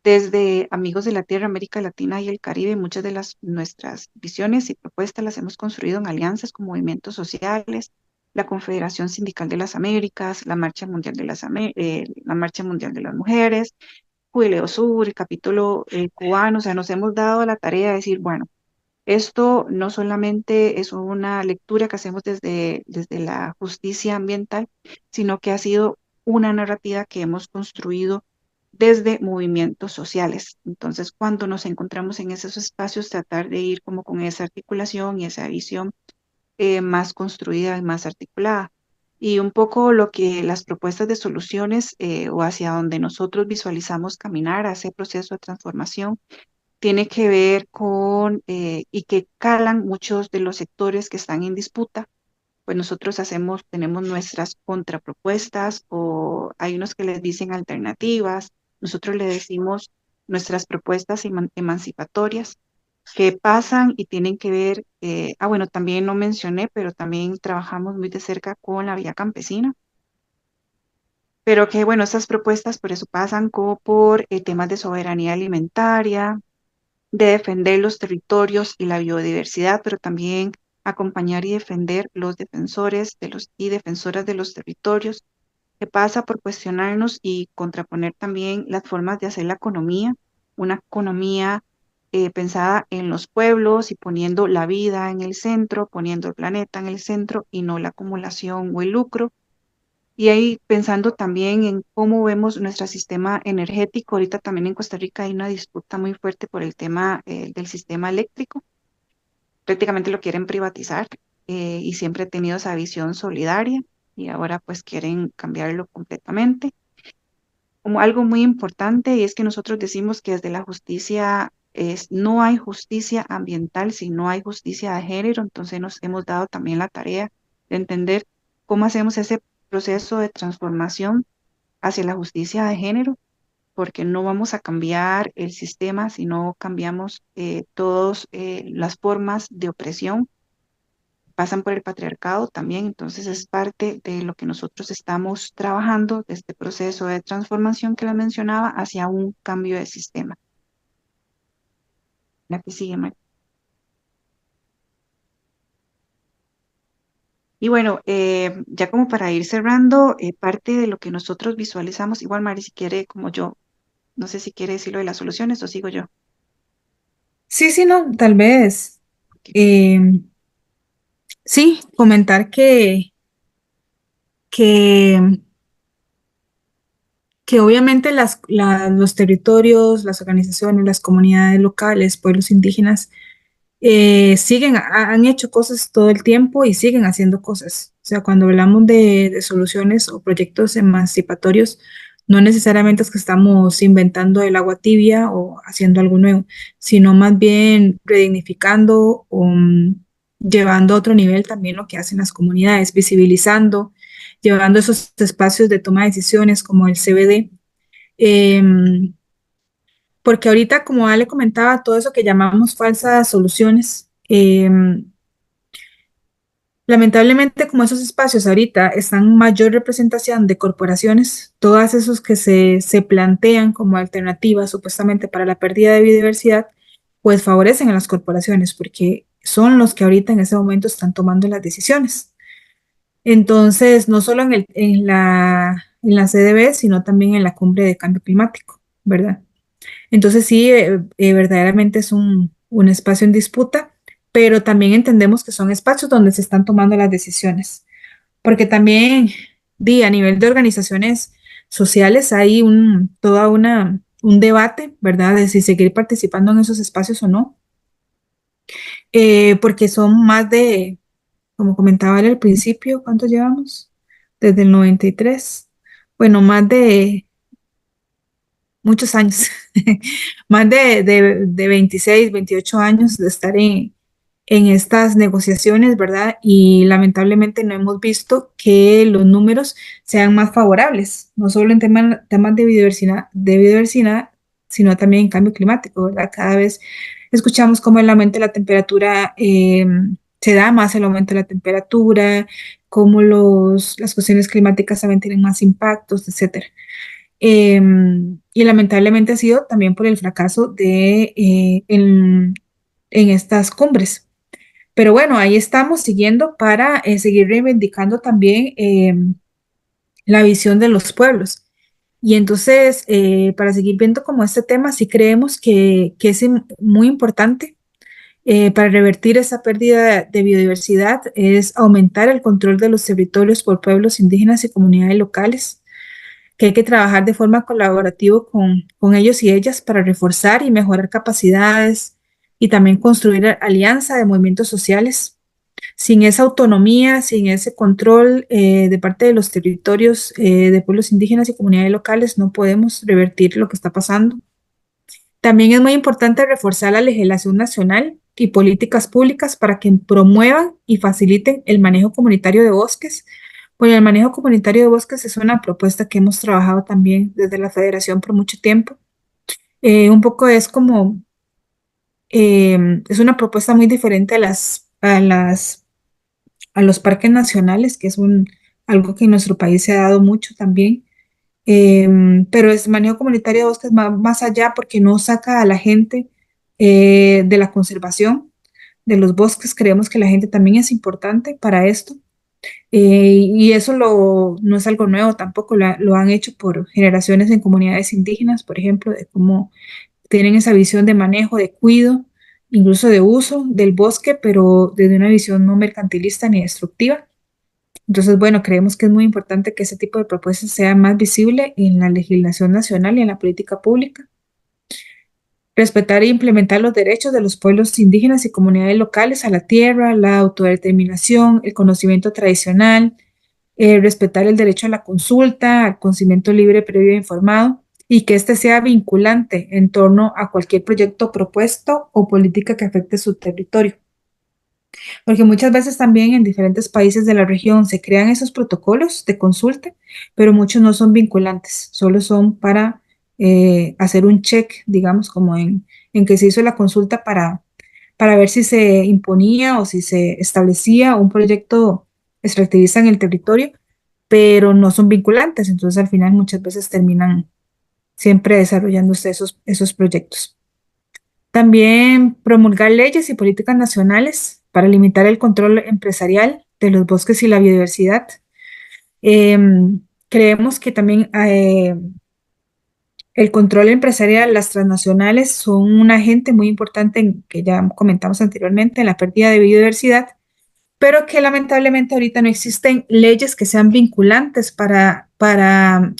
desde Amigos de la Tierra, América Latina y el Caribe. Muchas de nuestras visiones y propuestas las hemos construido en alianzas con movimientos sociales, la Confederación Sindical de las Américas, la Marcha Mundial de la Marcha Mundial de las Mujeres, Jubileo Sur, el capítulo cubano. O sea, nos hemos dado la tarea de decir, bueno, esto no solamente es una lectura que hacemos desde la justicia ambiental, sino que ha sido una narrativa que hemos construido desde movimientos sociales. Entonces, cuando nos encontramos en esos espacios, tratar de ir como con esa articulación y esa visión más construida y más articulada. Y un poco lo que las propuestas de soluciones o hacia donde nosotros visualizamos caminar a ese proceso de transformación tiene que ver con y que calan muchos de los sectores que están en disputa. Pues nosotros tenemos nuestras contrapropuestas, o hay unos que les dicen alternativas, nosotros le decimos nuestras propuestas emancipatorias, que pasan y tienen que ver, bueno, también no mencioné, pero también trabajamos muy de cerca con la vía campesina, pero que bueno, esas propuestas por eso pasan como por temas de soberanía alimentaria, de defender los territorios y la biodiversidad, pero también acompañar y defender los defensores y defensoras de los territorios, que pasa por cuestionarnos y contraponer también las formas de hacer la economía, una economía pensada en los pueblos y poniendo la vida en el centro, poniendo el planeta en el centro y no la acumulación o el lucro. Y ahí pensando también en cómo vemos nuestro sistema energético. Ahorita también en Costa Rica hay una disputa muy fuerte por el tema del sistema eléctrico. Prácticamente lo quieren privatizar y siempre he tenido esa visión solidaria y ahora pues quieren cambiarlo completamente. Como algo muy importante, y es que nosotros decimos que desde la justicia no hay justicia ambiental si no hay justicia de género. Entonces nos hemos dado también la tarea de entender cómo hacemos ese proceso de transformación hacia la justicia de género, porque no vamos a cambiar el sistema si no cambiamos todas las formas de opresión, pasan por el patriarcado también. Entonces es parte de lo que nosotros estamos trabajando, de este proceso de transformación que les mencionaba, hacia un cambio de sistema. La que sigue, María. Y bueno, ya como para ir cerrando, parte de lo que nosotros visualizamos, igual Mari, si quiere, como yo, no sé si quiere decirlo de las soluciones o sigo yo. Sí, sí, no, tal vez. Ok. eh, sí, comentar que, que obviamente los territorios, las organizaciones, las comunidades locales, pueblos indígenas, han hecho cosas todo el tiempo y siguen haciendo cosas. O sea, cuando hablamos de soluciones o proyectos emancipatorios, no necesariamente es que estamos inventando el agua tibia o haciendo algo nuevo, sino más bien redignificando o llevando a otro nivel también lo que hacen las comunidades, visibilizando, llevando esos espacios de toma de decisiones como el CBD. Porque ahorita, como Ale comentaba, todo eso que llamamos falsas soluciones, lamentablemente como esos espacios ahorita están en mayor representación de corporaciones, todas esos que se plantean como alternativas supuestamente para la pérdida de biodiversidad, pues favorecen a las corporaciones porque son los que ahorita en ese momento están tomando las decisiones. Entonces, no solo en la CDB, sino también en la cumbre de cambio climático, ¿verdad? Entonces sí, verdaderamente es un espacio en disputa, pero también entendemos que son espacios donde se están tomando las decisiones, porque también a nivel de organizaciones sociales hay un debate, ¿verdad?, de si seguir participando en esos espacios o no, porque son más de, como comentaba él al principio, ¿cuántos llevamos? Desde el 93, bueno, más de muchos años, más de 26, 28 años de estar en estas negociaciones, ¿verdad? Y lamentablemente no hemos visto que los números sean más favorables, no solo en temas de biodiversidad, sino también en cambio climático, ¿verdad? Cada vez escuchamos cómo el aumento de la temperatura, se da más el aumento de la temperatura, cómo las cuestiones climáticas también tienen más impactos, etcétera. Y lamentablemente ha sido también por el fracaso en estas cumbres. Pero bueno, ahí estamos siguiendo para seguir reivindicando también la visión de los pueblos. Y entonces, para seguir viendo como este tema, sí creemos que es muy importante para revertir esa pérdida de biodiversidad, es aumentar el control de los territorios por pueblos indígenas y comunidades locales, que hay que trabajar de forma colaborativa con ellos y ellas para reforzar y mejorar capacidades y también construir alianza de movimientos sociales. Sin esa autonomía, sin ese control de parte de los territorios de pueblos indígenas y comunidades locales, no podemos revertir lo que está pasando. También es muy importante reforzar la legislación nacional y políticas públicas para que promuevan y faciliten el manejo comunitario de bosques. Pues el manejo comunitario de bosques es una propuesta que hemos trabajado también desde la Federación por mucho tiempo. Un poco es como, es una propuesta muy diferente a los parques nacionales, que es algo que en nuestro país se ha dado mucho también. Pero el manejo comunitario de bosques va más allá porque no saca a la gente de la conservación de los bosques. Creemos que la gente también es importante para esto. Y eso no es algo nuevo tampoco, lo han hecho por generaciones en comunidades indígenas, por ejemplo, de cómo tienen esa visión de manejo, de cuidado, incluso de uso del bosque, pero desde una visión no mercantilista ni destructiva. Entonces, bueno, creemos que es muy importante que ese tipo de propuestas sea más visible en la legislación nacional y en la política pública. Respetar e implementar los derechos de los pueblos indígenas y comunidades locales a la tierra, la autodeterminación, el conocimiento tradicional, respetar el derecho a la consulta, al conocimiento libre, previo e informado, y que éste sea vinculante en torno a cualquier proyecto propuesto o política que afecte su territorio. Porque muchas veces también en diferentes países de la región se crean esos protocolos de consulta, pero muchos no son vinculantes, solo son para hacer un check, digamos, como en que se hizo la consulta para ver si se imponía o si se establecía un proyecto extractivista en el territorio, pero no son vinculantes, entonces al final muchas veces terminan siempre desarrollándose esos proyectos. También promulgar leyes y políticas nacionales para limitar el control empresarial de los bosques y la biodiversidad. Creemos que también el control empresarial, las transnacionales son un agente muy importante que ya comentamos anteriormente en la pérdida de biodiversidad, pero que lamentablemente ahorita no existen leyes que sean vinculantes para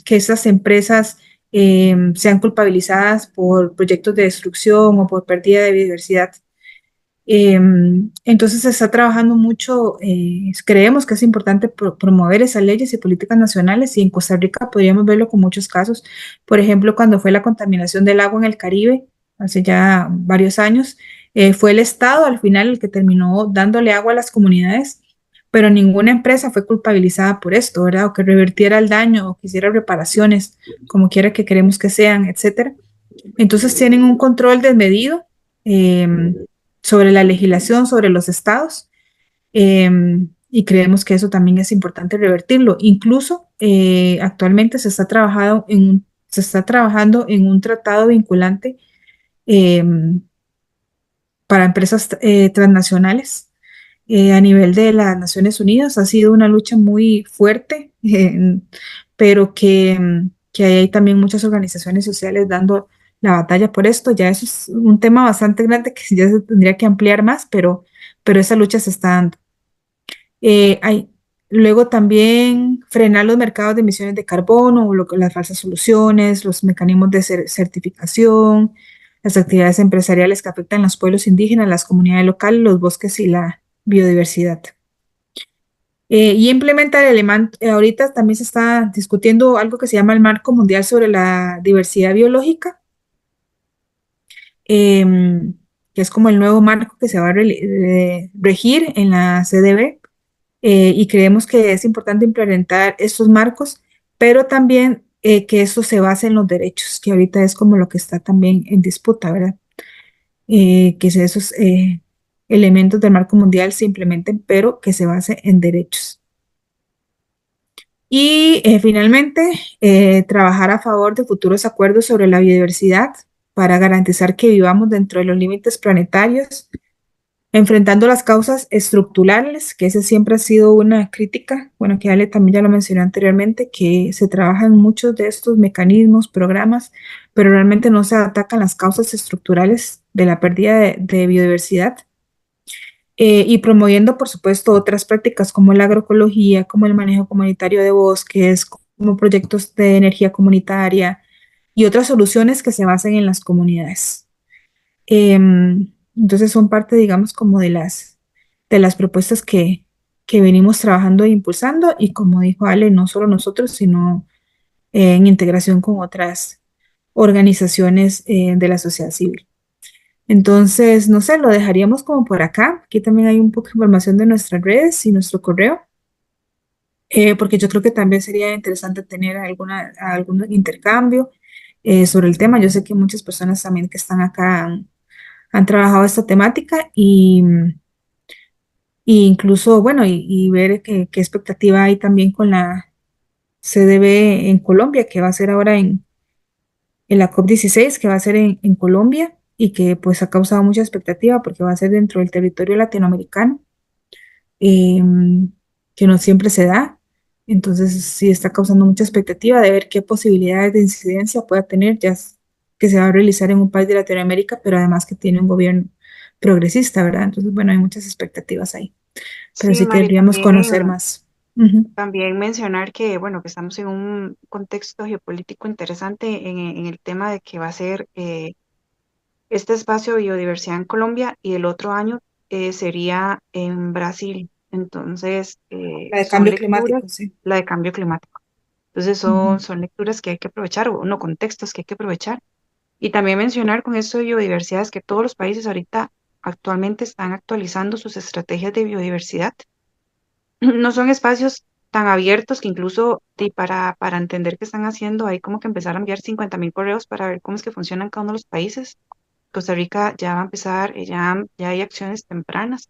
que esas empresas sean culpabilizadas por proyectos de destrucción o por pérdida de biodiversidad. Entonces se está trabajando mucho, creemos que es importante promover esas leyes y políticas nacionales y en Costa Rica podríamos verlo con muchos casos. Por ejemplo, cuando fue la contaminación del agua en el Caribe, hace ya varios años, fue el Estado al final el que terminó dándole agua a las comunidades, pero ninguna empresa fue culpabilizada por esto, ¿verdad? O que revirtiera el daño o que hiciera reparaciones, como quiera que queremos que sean, etcétera. Entonces tienen un control desmedido sobre la legislación, sobre los estados, y creemos que eso también es importante revertirlo. Incluso actualmente se está trabajando en un tratado vinculante para empresas transnacionales a nivel de las Naciones Unidas. Ha sido una lucha muy fuerte, pero que hay también muchas organizaciones sociales dando la batalla por esto. Ya eso es un tema bastante grande que ya se tendría que ampliar más, pero esa lucha se está dando. Hay, luego también frenar los mercados de emisiones de carbono, las falsas soluciones, los mecanismos de certificación, las actividades empresariales que afectan a los pueblos indígenas, las comunidades locales, los bosques y la biodiversidad. Y implementar ahorita también se está discutiendo algo que se llama el Marco Mundial sobre la Diversidad Biológica, que es como el nuevo marco que se va a regir en la CDB, y creemos que es importante implementar estos marcos, pero también que eso se base en los derechos, que ahorita es como lo que está también en disputa, ¿verdad? Que esos elementos del marco mundial se implementen, pero que se base en derechos. Y finalmente, trabajar a favor de futuros acuerdos sobre la biodiversidad para garantizar que vivamos dentro de los límites planetarios, enfrentando las causas estructurales, que esa siempre ha sido una crítica, bueno, que Ale también ya lo mencionó anteriormente, que se trabajan muchos de estos mecanismos, programas, pero realmente no se atacan las causas estructurales de la pérdida de biodiversidad. Y promoviendo, por supuesto, otras prácticas como la agroecología, como el manejo comunitario de bosques, como proyectos de energía comunitaria y otras soluciones que se basen en las comunidades. Entonces son parte, digamos, como de las propuestas que venimos trabajando e impulsando, y como dijo Ale, no solo nosotros, sino en integración con otras organizaciones de la sociedad civil. Entonces, no sé, lo dejaríamos como por acá. Aquí también hay un poco de información de nuestras redes y nuestro correo, porque yo creo que también sería interesante tener algún intercambio sobre el tema. Yo sé que muchas personas también que están acá han trabajado esta temática, y incluso, bueno, y ver qué expectativa hay también con la CDB en Colombia, que va a ser ahora en la COP16, que va a ser en Colombia, y que pues ha causado mucha expectativa porque va a ser dentro del territorio latinoamericano, eh, que no siempre se da. Entonces sí está causando mucha expectativa de ver qué posibilidades de incidencia pueda tener, que se va a realizar en un país de Latinoamérica, pero además que tiene un gobierno progresista, ¿verdad? Entonces, bueno, hay muchas expectativas ahí, pero Sí, sí Mari, querríamos conocer más. Ujú. también mencionar que, bueno, que estamos en un contexto geopolítico interesante en el tema de que va a ser este espacio de biodiversidad en Colombia, y el otro año sería en Brasil. Entonces, La de son cambio lecturas, climático, sí. la de cambio climático. Entonces, Ujú. son lecturas que hay que aprovechar, o no, contextos que hay que aprovechar. Y también mencionar con esto de biodiversidad es que todos los países ahorita actualmente están actualizando sus estrategias de biodiversidad. No son espacios tan abiertos que incluso para entender qué están haciendo, hay como que empezar a enviar 50.000 correos para ver cómo es que funcionan cada uno de los países. Costa Rica ya va a empezar, ya hay acciones tempranas.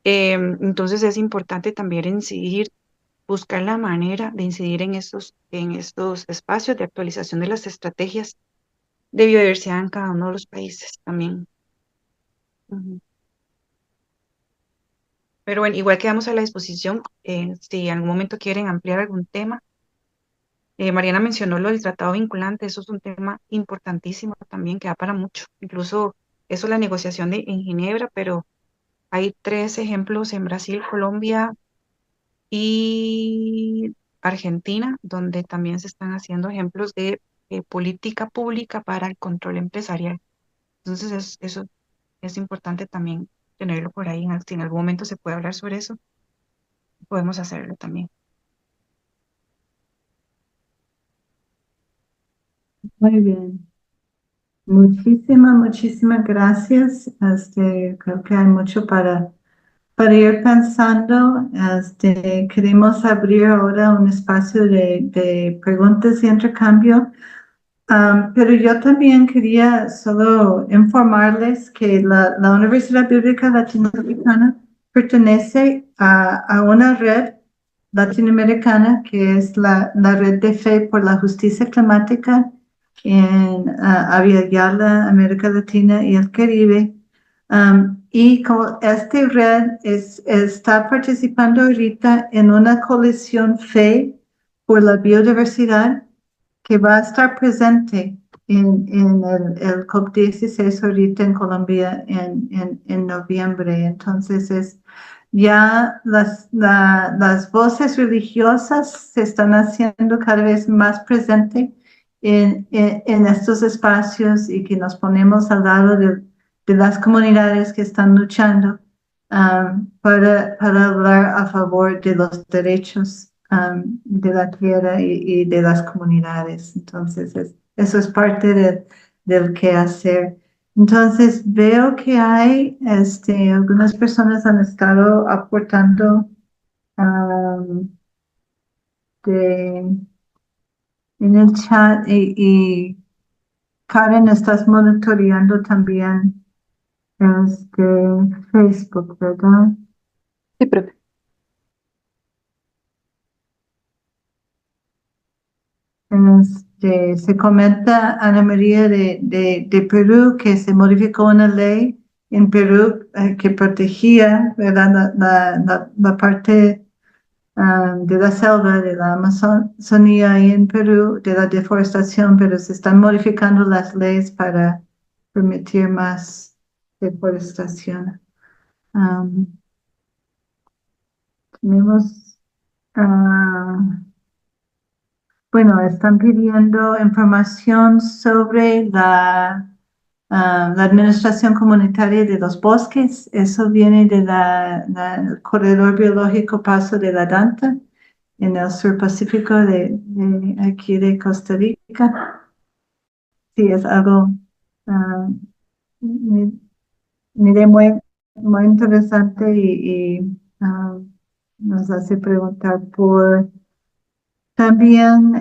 Entonces es importante también incidir, buscar la manera de incidir en estos espacios de actualización de las estrategias de biodiversidad en cada uno de los países también. Ujú. Pero bueno, igual quedamos a la disposición si en algún momento quieren ampliar algún tema. Mariana mencionó lo del tratado vinculante, eso es un tema importantísimo también que da para mucho. Incluso eso, la negociación en Ginebra, pero hay 3 ejemplos en Brasil, Colombia y Argentina, donde también se están haciendo ejemplos de política pública para el control empresarial. Entonces, eso es importante también tenerlo por ahí. Si en algún momento se puede hablar sobre eso, podemos hacerlo también. Muy bien. Muchísimas gracias. Creo que hay mucho para ir pensando. Queremos abrir ahora un espacio de preguntas y intercambio. Pero yo también quería solo informarles que la Universidad Bíblica Latinoamericana pertenece a una red latinoamericana que es la Red de Fe por la Justicia Climática en Avia Yala, América Latina y el Caribe. Y como esta red está participando ahorita en una coalición Fe por la biodiversidad que va a estar presente en el COP16 ahorita en Colombia en noviembre. Entonces, ya las voces religiosas se están haciendo cada vez más presentes en estos espacios, y que nos ponemos al lado de las comunidades que están luchando para hablar a favor de los derechos de la tierra y de las comunidades. Entonces, eso es parte del quehacer. Entonces veo que hay, algunas personas han estado aportando um, de, en el chat y Karen, estás monitoreando también Facebook, ¿verdad? Sí, profe. Se comenta, Ana María, de Perú, que se modificó una ley en Perú que protegía, ¿verdad? La parte de la selva, de la Amazonía ahí en Perú, de la deforestación, pero se están modificando las leyes para permitir más deforestación. Tenemos, bueno, están pidiendo información sobre la administración comunitaria de los bosques. Eso viene de del corredor biológico Paso de la Danta en el sur Pacífico de aquí de Costa Rica. Sí, es algo ah, mi- miré muy interesante y nos hace preguntar por también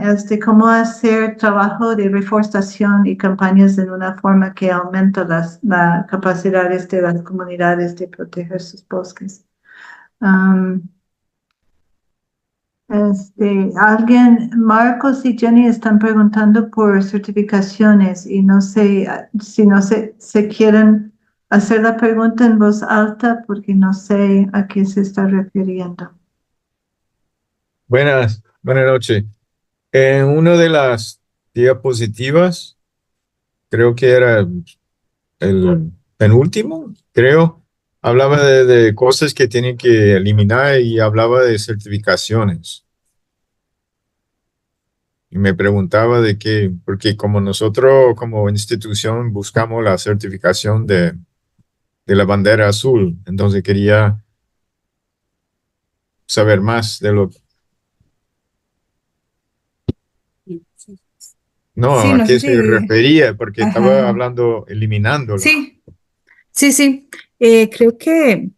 cómo hacer trabajo de reforestación y campañas en una forma que aumenta la capacidad de las comunidades de proteger sus bosques. Um, Marcos y Jenny están preguntando por certificaciones y no sé si no se quieren hacer la pregunta en voz alta porque no sé a qué se está refiriendo. Buenas noches. En una de las diapositivas, creo que era el penúltimo, creo, hablaba de cosas que tienen que eliminar y hablaba de certificaciones. Y me preguntaba de qué, porque como nosotros como institución buscamos la certificación de la bandera azul, entonces quería saber más de lo. No, Sí, ¿a no sé qué se si... refería? Porque estaba Ajá. hablando eliminándolo. Sí, sí, sí. Creo que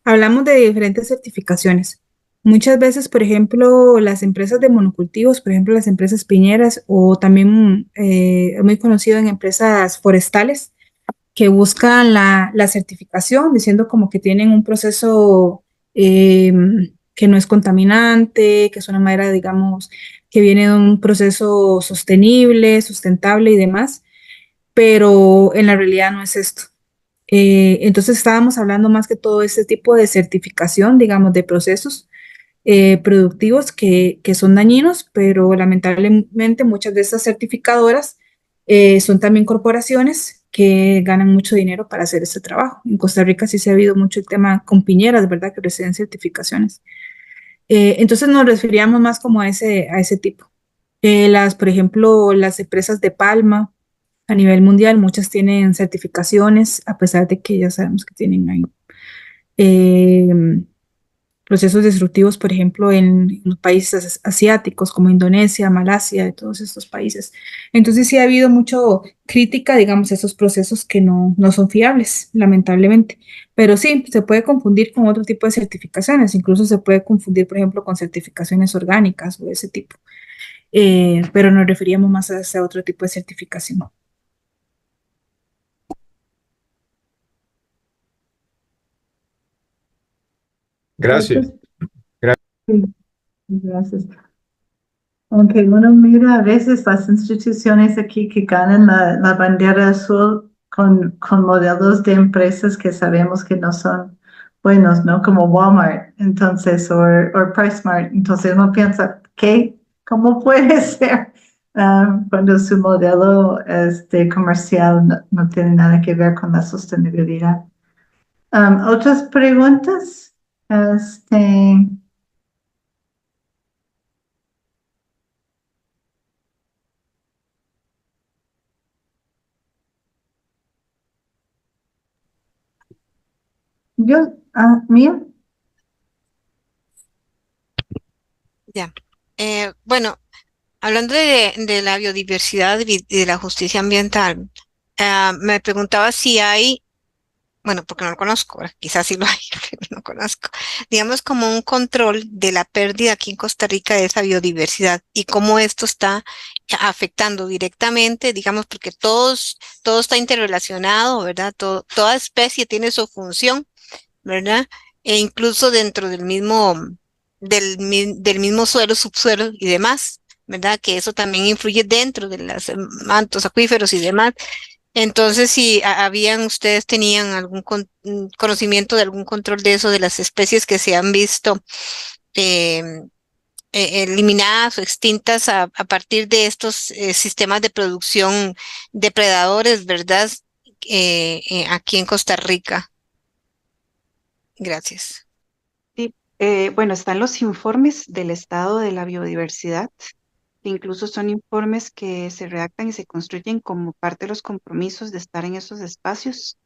hablamos de diferentes certificaciones. Muchas veces, por ejemplo, las empresas de monocultivos, por ejemplo, las empresas piñeras o también muy conocido en empresas forestales que buscan la certificación, diciendo como que tienen un proceso eh, que no es contaminante, que es una madera, digamos, que viene de un proceso sostenible, sustentable y demás, pero en la realidad no es esto. Entonces estábamos hablando más que todo este tipo de certificación, digamos, de procesos productivos que son dañinos, pero lamentablemente muchas de estas certificadoras son también corporaciones que ganan mucho dinero para hacer este trabajo. En Costa Rica sí se ha habido mucho el tema con piñeras, ¿verdad? Que reciben certificaciones. Entonces nos referíamos más como a ese tipo. Por ejemplo, las empresas de palma a nivel mundial, muchas tienen certificaciones, a pesar de que ya sabemos que tienen ahí procesos destructivos, por ejemplo, en los países asiáticos como Indonesia, Malasia, de todos estos países. Entonces sí ha habido mucho crítica, digamos, a esos procesos que no son fiables, lamentablemente. Pero sí, se puede confundir con otro tipo de certificaciones, incluso se puede confundir, por ejemplo, con certificaciones orgánicas o ese tipo. Pero nos referíamos más a ese otro tipo de certificación. Gracias. Otros, sí, gracias. Aunque uno mira a veces las instituciones aquí que ganan la bandera azul con modelos de empresas que sabemos que no son buenos, ¿no? Como Walmart, entonces, o PriceSmart. Entonces uno piensa, ¿qué? ¿Cómo puede ser? Cuando su modelo comercial no tiene nada que ver con la sostenibilidad. ¿Otras preguntas? Este, Mía. Ya. Bueno, hablando de la biodiversidad y de la justicia ambiental, Me preguntaba si hay, bueno, porque no lo conozco, ¿verdad? Quizás sí lo hay, pero no conozco, digamos como un control de la pérdida aquí en Costa Rica de esa biodiversidad y cómo esto está afectando directamente, digamos, porque todo está interrelacionado, ¿verdad? Toda especie tiene su función, ¿verdad? E incluso dentro del mismo suelo, subsuelo y demás, ¿verdad? Que eso también influye dentro de los mantos acuíferos y demás. Entonces, si ustedes tenían algún conocimiento de algún control de eso, de las especies que se han visto em, eliminadas o extintas a partir de estos sistemas de producción depredadores, ¿verdad? Aquí en Costa Rica. Gracias. Sí, bueno, están los informes del estado de la biodiversidad, que incluso son informes que se redactan y se construyen como parte de los compromisos de estar en esos espacios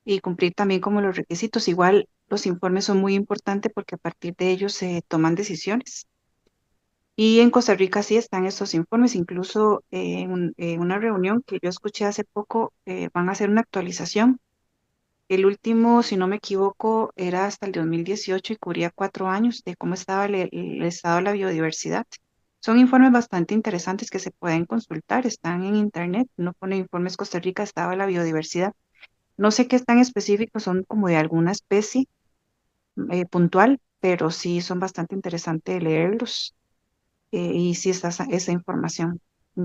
y cumplir también como los requisitos. Igual los informes son muy importantes porque a partir de ellos se toman decisiones. Y en Costa Rica sí están estos informes, incluso en una reunión que yo escuché hace poco, van a hacer una actualización. El último, si no me equivoco, era hasta el 2018 y cubría 4 años de cómo estaba el estado de la biodiversidad. Son informes bastante interesantes que se pueden consultar, están en internet. Uno pone informes Costa Rica, estado de la biodiversidad. No sé qué tan específicos, son como de alguna especie puntual, pero sí son bastante interesantes leerlos. Y sí está esa información.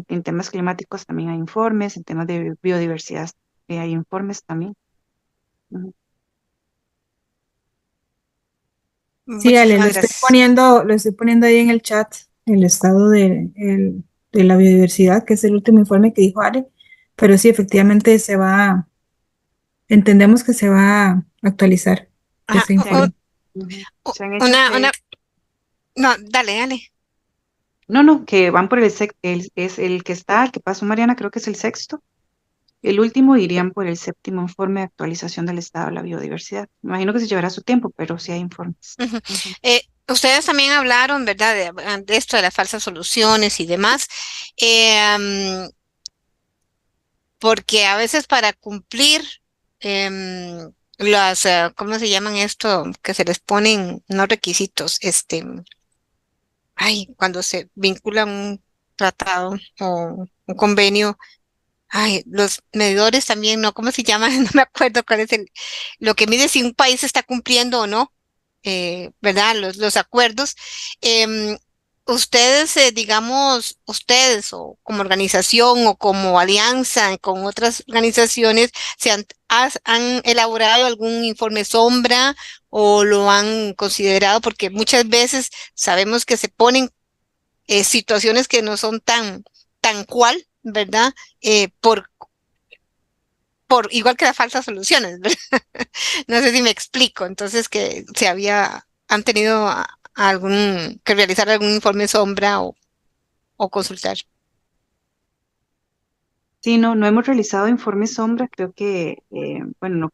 En temas climáticos también hay informes, en temas de biodiversidad hay informes también. Ujú. Sí, Ale, Muchísimas gracias. lo estoy poniendo ahí en el chat, el estado de la biodiversidad, que es el último informe que dijo Ale, pero sí, efectivamente entendemos que se va a actualizar Ajá, ese informe. Ujú. u- Se han hecho una, no, dale, dale. no, no, que van por es el que está, el que pasó Mariana, creo que es el sexto. El último irían por el séptimo informe de actualización del estado de la biodiversidad. Me imagino que se llevará su tiempo, pero sí hay informes. Ujú. Ujú. Ustedes también hablaron, ¿verdad? De esto de las falsas soluciones y demás. Porque a veces para cumplir ¿cómo se llaman esto? Que se les ponen, no requisitos, cuando se vincula un tratado o un convenio, los medidores también, ¿no? ¿Cómo se llama? No me acuerdo cuál es lo que mide si un país está cumpliendo o no, ¿verdad? Los acuerdos. Em, Ustedes, digamos, ustedes o como organización o como alianza con otras organizaciones, ¿han elaborado algún informe sombra o lo han considerado? Porque muchas veces sabemos que se ponen situaciones que no son tan cual, ¿verdad? Por igual que las falsas soluciones, ¿verdad? No sé si me explico. Entonces, que han tenido que realizar algún informe sombra o consultar. Sí, no, no hemos realizado informes sombra. Creo que, bueno,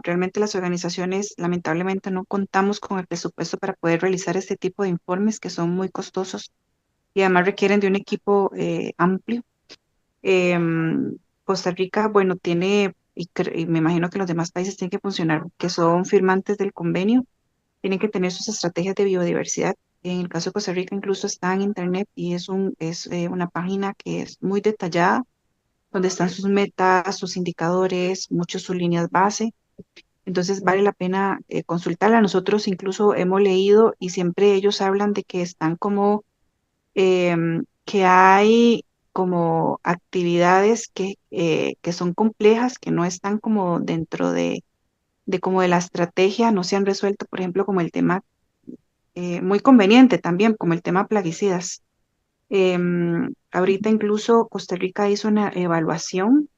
realmente las organizaciones lamentablemente no contamos con el presupuesto para poder realizar este tipo de informes que son muy costosos y además requieren de un equipo amplio. Costa Rica, bueno, tiene, y me imagino que los demás países tienen que funcionar, que son firmantes del convenio, tienen que tener sus estrategias de biodiversidad. En el caso de Costa Rica, incluso está en internet y es una página que es muy detallada, donde están sus metas, sus indicadores, muchos sus líneas base. Entonces vale la pena consultarla. Nosotros incluso hemos leído y siempre ellos hablan de que están como que hay como actividades que son complejas, que no están como dentro de como de la estrategia, no se han resuelto, por ejemplo, como el tema muy conveniente también, como el tema plaguicidas. Ahorita incluso Costa Rica hizo una evaluación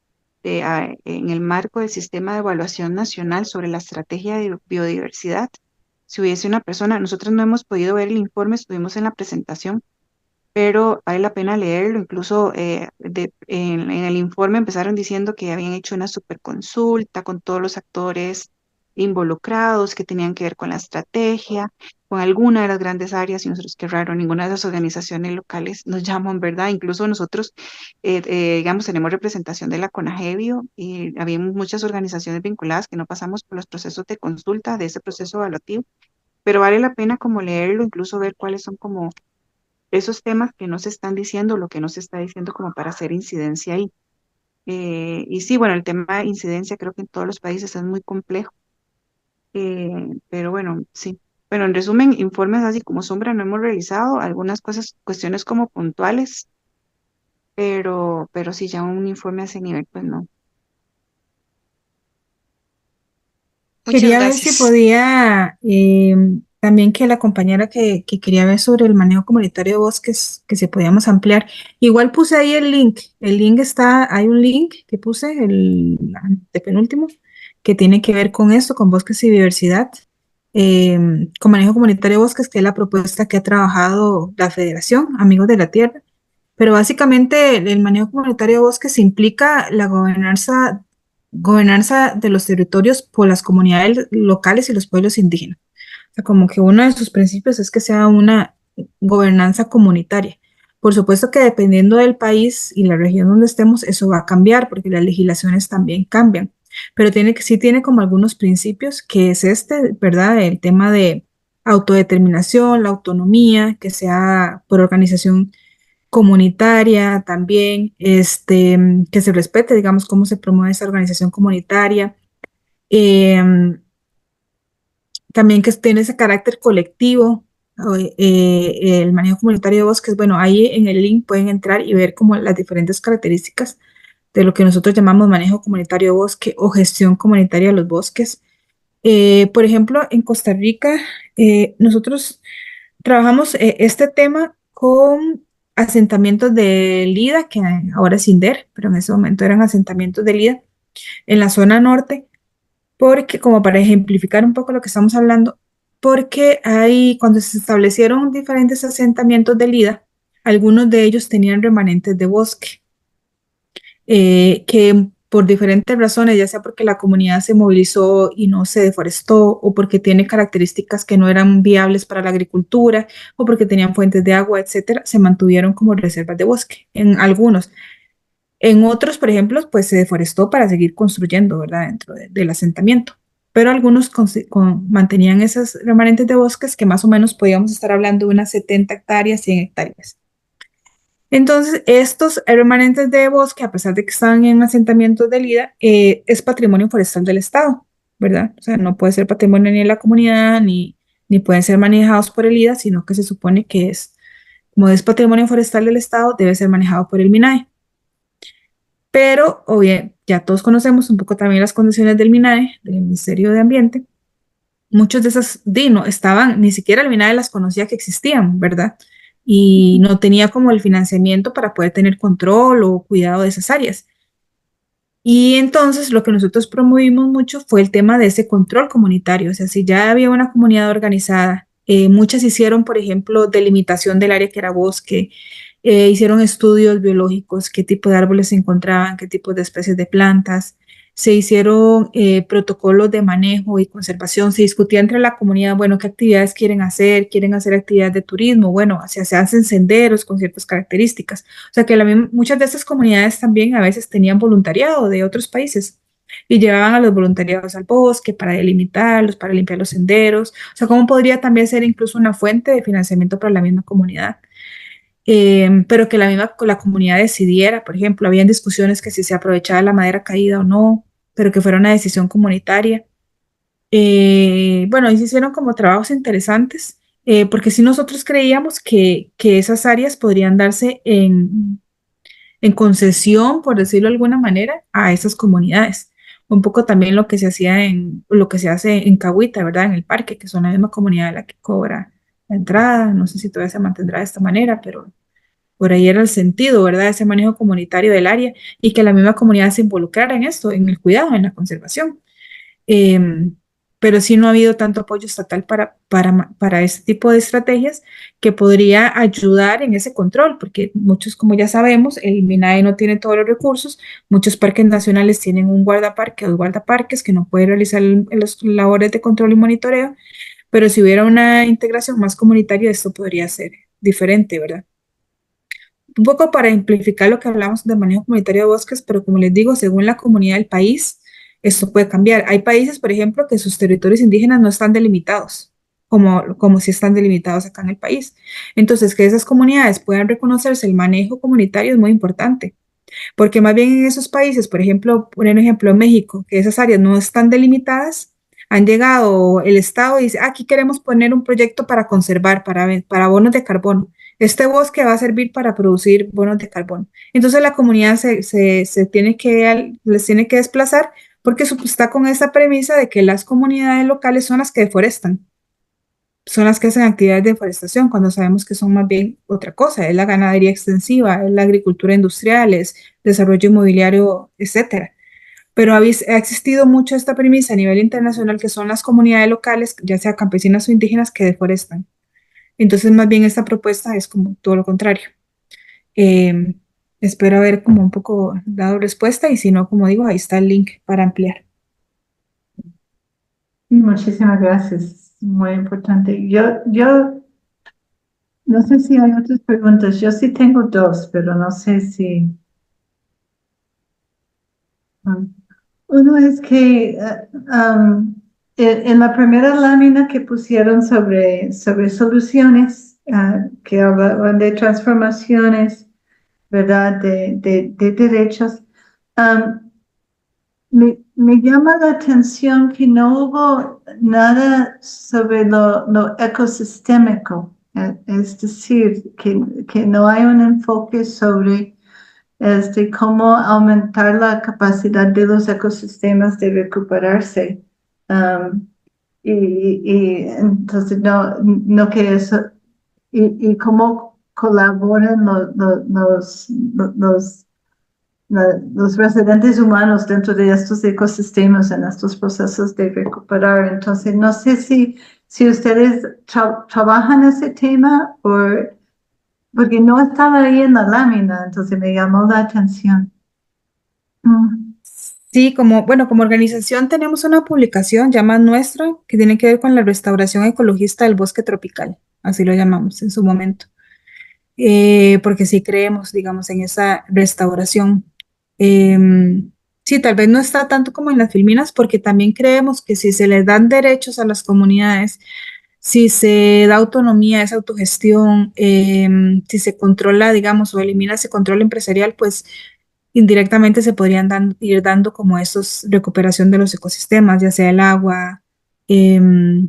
en el marco del sistema de evaluación nacional sobre la estrategia de biodiversidad. Si hubiese una persona, nosotros no hemos podido ver el informe, estuvimos en la presentación, pero vale la pena leerlo. Incluso en el informe empezaron diciendo que habían hecho una superconsulta con todos los actores involucrados, que tenían que ver con la estrategia, con alguna de las grandes áreas, y nosotros, qué raro, ninguna de las organizaciones locales nos llaman, ¿verdad? Incluso nosotros, digamos, tenemos representación de la CONAGEBIO y había muchas organizaciones vinculadas que no pasamos por los procesos de consulta de ese proceso evaluativo, pero vale la pena como leerlo, incluso ver cuáles son como esos temas que no se están diciendo, lo que no se está diciendo como para hacer incidencia ahí. Y sí, bueno, el tema de incidencia creo que en todos los países es muy complejo, pero bueno, sí. Bueno, en resumen, informes así como sombra no hemos realizado, algunas cosas, cuestiones como puntuales, pero sí, ya un informe a ese nivel, pues no. Muchas Quería ver si gracias. podía también que la compañera que quería ver sobre el manejo comunitario de bosques, que si podíamos ampliar. Igual puse ahí el link. El link está, hay un link que puse, el de penúltimo, que tiene que ver con esto, con bosques y diversidad, con manejo comunitario de bosques, que es la propuesta que ha trabajado la Federación Amigos de la Tierra. Pero básicamente el manejo comunitario de bosques implica la gobernanza de los territorios por las comunidades locales y los pueblos indígenas. O sea, como que uno de sus principios es que sea una gobernanza comunitaria. Por supuesto que dependiendo del país y la región donde estemos, eso va a cambiar porque las legislaciones también cambian. Pero sí tiene como algunos principios, que es este, ¿verdad? El tema de autodeterminación, la autonomía, que sea por organización comunitaria también, que se respete, digamos, cómo se promueve esa organización comunitaria. Em, También que tiene ese carácter colectivo, el manejo comunitario de bosques. Bueno, ahí en el link pueden entrar y ver como las diferentes características de lo que nosotros llamamos manejo comunitario de bosque o gestión comunitaria de los bosques. Por ejemplo, en Costa Rica, nosotros trabajamos este tema con asentamientos de Lida, que ahora es INDER, pero en ese momento eran asentamientos de Lida en la zona norte, porque como para ejemplificar un poco lo que estamos hablando, porque ahí cuando se establecieron diferentes asentamientos de Lida, algunos de ellos tenían remanentes de bosque que por diferentes razones, ya sea porque la comunidad se movilizó y no se deforestó, o porque tiene características que no eran viables para la agricultura, o porque tenían fuentes de agua, etcétera, se mantuvieron como reservas de bosque en algunos. En otros, por ejemplo, pues se deforestó para seguir construyendo, ¿verdad? Dentro del asentamiento. Pero algunos mantenían esos remanentes de bosques que más o menos podíamos estar hablando de unas 70 hectáreas, 100 hectáreas. Entonces, estos remanentes de bosque, a pesar de que están en asentamientos de Lida, es patrimonio forestal del Estado, ¿verdad? O sea, no puede ser patrimonio ni de la comunidad, ni pueden ser manejados por el IDA, sino que se supone que es, como es patrimonio forestal del Estado, debe ser manejado por el MINAE. Pero, o bien, ya todos conocemos un poco también las condiciones del MINAE, del Ministerio de Ambiente. Muchos de esas no estaban, ni siquiera el MINAE las conocía que existían, ¿verdad? Y no tenía como el financiamiento para poder tener control o cuidado de esas áreas. Y entonces lo que nosotros promovimos mucho fue el tema de ese control comunitario. O sea, si ya había una comunidad organizada, muchas hicieron, por ejemplo, delimitación del área que era bosque, hicieron estudios biológicos, qué tipo de árboles se encontraban, qué tipo de especies de plantas, se hicieron protocolos de manejo y conservación, se discutía entre la comunidad, bueno, qué actividades quieren hacer actividades de turismo, bueno, se hacen senderos con ciertas características. O sea que muchas de estas comunidades también a veces tenían voluntariado de otros países y llevaban a los voluntariados al bosque para delimitarlos, para limpiar los senderos. O sea, cómo podría también ser incluso una fuente de financiamiento para la misma comunidad. Pero que la comunidad decidiera, por ejemplo, habían discusiones que si se aprovechaba la madera caída o no, pero que fuera una decisión comunitaria. Bueno, ahí se hicieron como trabajos interesantes, porque si nosotros creíamos que esas áreas podrían darse en concesión, por decirlo de alguna manera, a esas comunidades. Un poco también lo que se hacía lo que se hace en Cahuita, ¿verdad? En el parque, que son la misma comunidad la que cobra la entrada. No sé si todavía se mantendrá de esta manera, pero por ahí era el sentido, ¿verdad? Ese manejo comunitario del área y que la misma comunidad se involucrara en esto, en el cuidado, en la conservación. Eh, pero sí no ha habido tanto apoyo estatal para este tipo de estrategias que podría ayudar en ese control, porque muchos, como ya sabemos, el MINAE no tiene todos los recursos, muchos parques nacionales tienen un guardaparque o guardaparques que no puede realizar las labores de control y monitoreo, pero si hubiera una integración más comunitaria, esto podría ser diferente, ¿verdad? Un poco para amplificar lo que hablamos de manejo comunitario de bosques, pero como les digo, según la comunidad del país, esto puede cambiar. Hay países, por ejemplo, que sus territorios indígenas no están delimitados, como si están delimitados acá en el país. Entonces, que esas comunidades puedan reconocerse el manejo comunitario es muy importante, porque más bien en esos países, por ejemplo, poner un ejemplo en México, que esas áreas no están delimitadas, han llegado el Estado y dice, aquí queremos poner un proyecto para conservar, para bonos de carbono. Este bosque va a servir para producir bonos de carbono. Entonces la comunidad se tiene les tiene que desplazar porque está con esa premisa de que las comunidades locales son las que deforestan, son las que hacen actividades de deforestación, cuando sabemos que son más bien otra cosa, es la ganadería extensiva, es la agricultura industrial, es desarrollo inmobiliario, etcétera. Pero ha existido mucho esta premisa a nivel internacional que son las comunidades locales, ya sea campesinas o indígenas, que deforestan. Entonces, más bien esta propuesta es como todo lo contrario. Eh, Espero haber como un poco dado respuesta y si no, como digo, ahí está el link para ampliar. Muchísimas gracias, muy importante. Yo no sé si hay otras preguntas. Yo sí tengo dos, pero no sé si. Uno es que en la primera lámina que pusieron sobre soluciones, que hablaban de transformaciones, ¿verdad? De derechos. Me llama la atención que no hubo nada sobre lo ecosistémico, es decir, que no hay un enfoque sobre cómo aumentar la capacidad de los ecosistemas de recuperarse. Um, y entonces no que eso, y cómo colaboran los residentes humanos dentro de estos ecosistemas en estos procesos de recuperar. Entonces, no sé si ustedes trabajan ese tema porque no estaba ahí en la lámina, entonces me llamó la atención. Sí, como organización tenemos una publicación llamada Nuestra que tiene que ver con la restauración ecologista del bosque tropical, así lo llamamos en su momento. Porque sí creemos, digamos, en esa restauración. Sí, tal vez no está tanto como en las filminas, porque también creemos que si se les dan derechos a las comunidades, si se da autonomía, esa autogestión, si se controla, digamos, o elimina ese control empresarial, pues indirectamente se podrían ir dando como esos recuperación de los ecosistemas, ya sea el agua, em,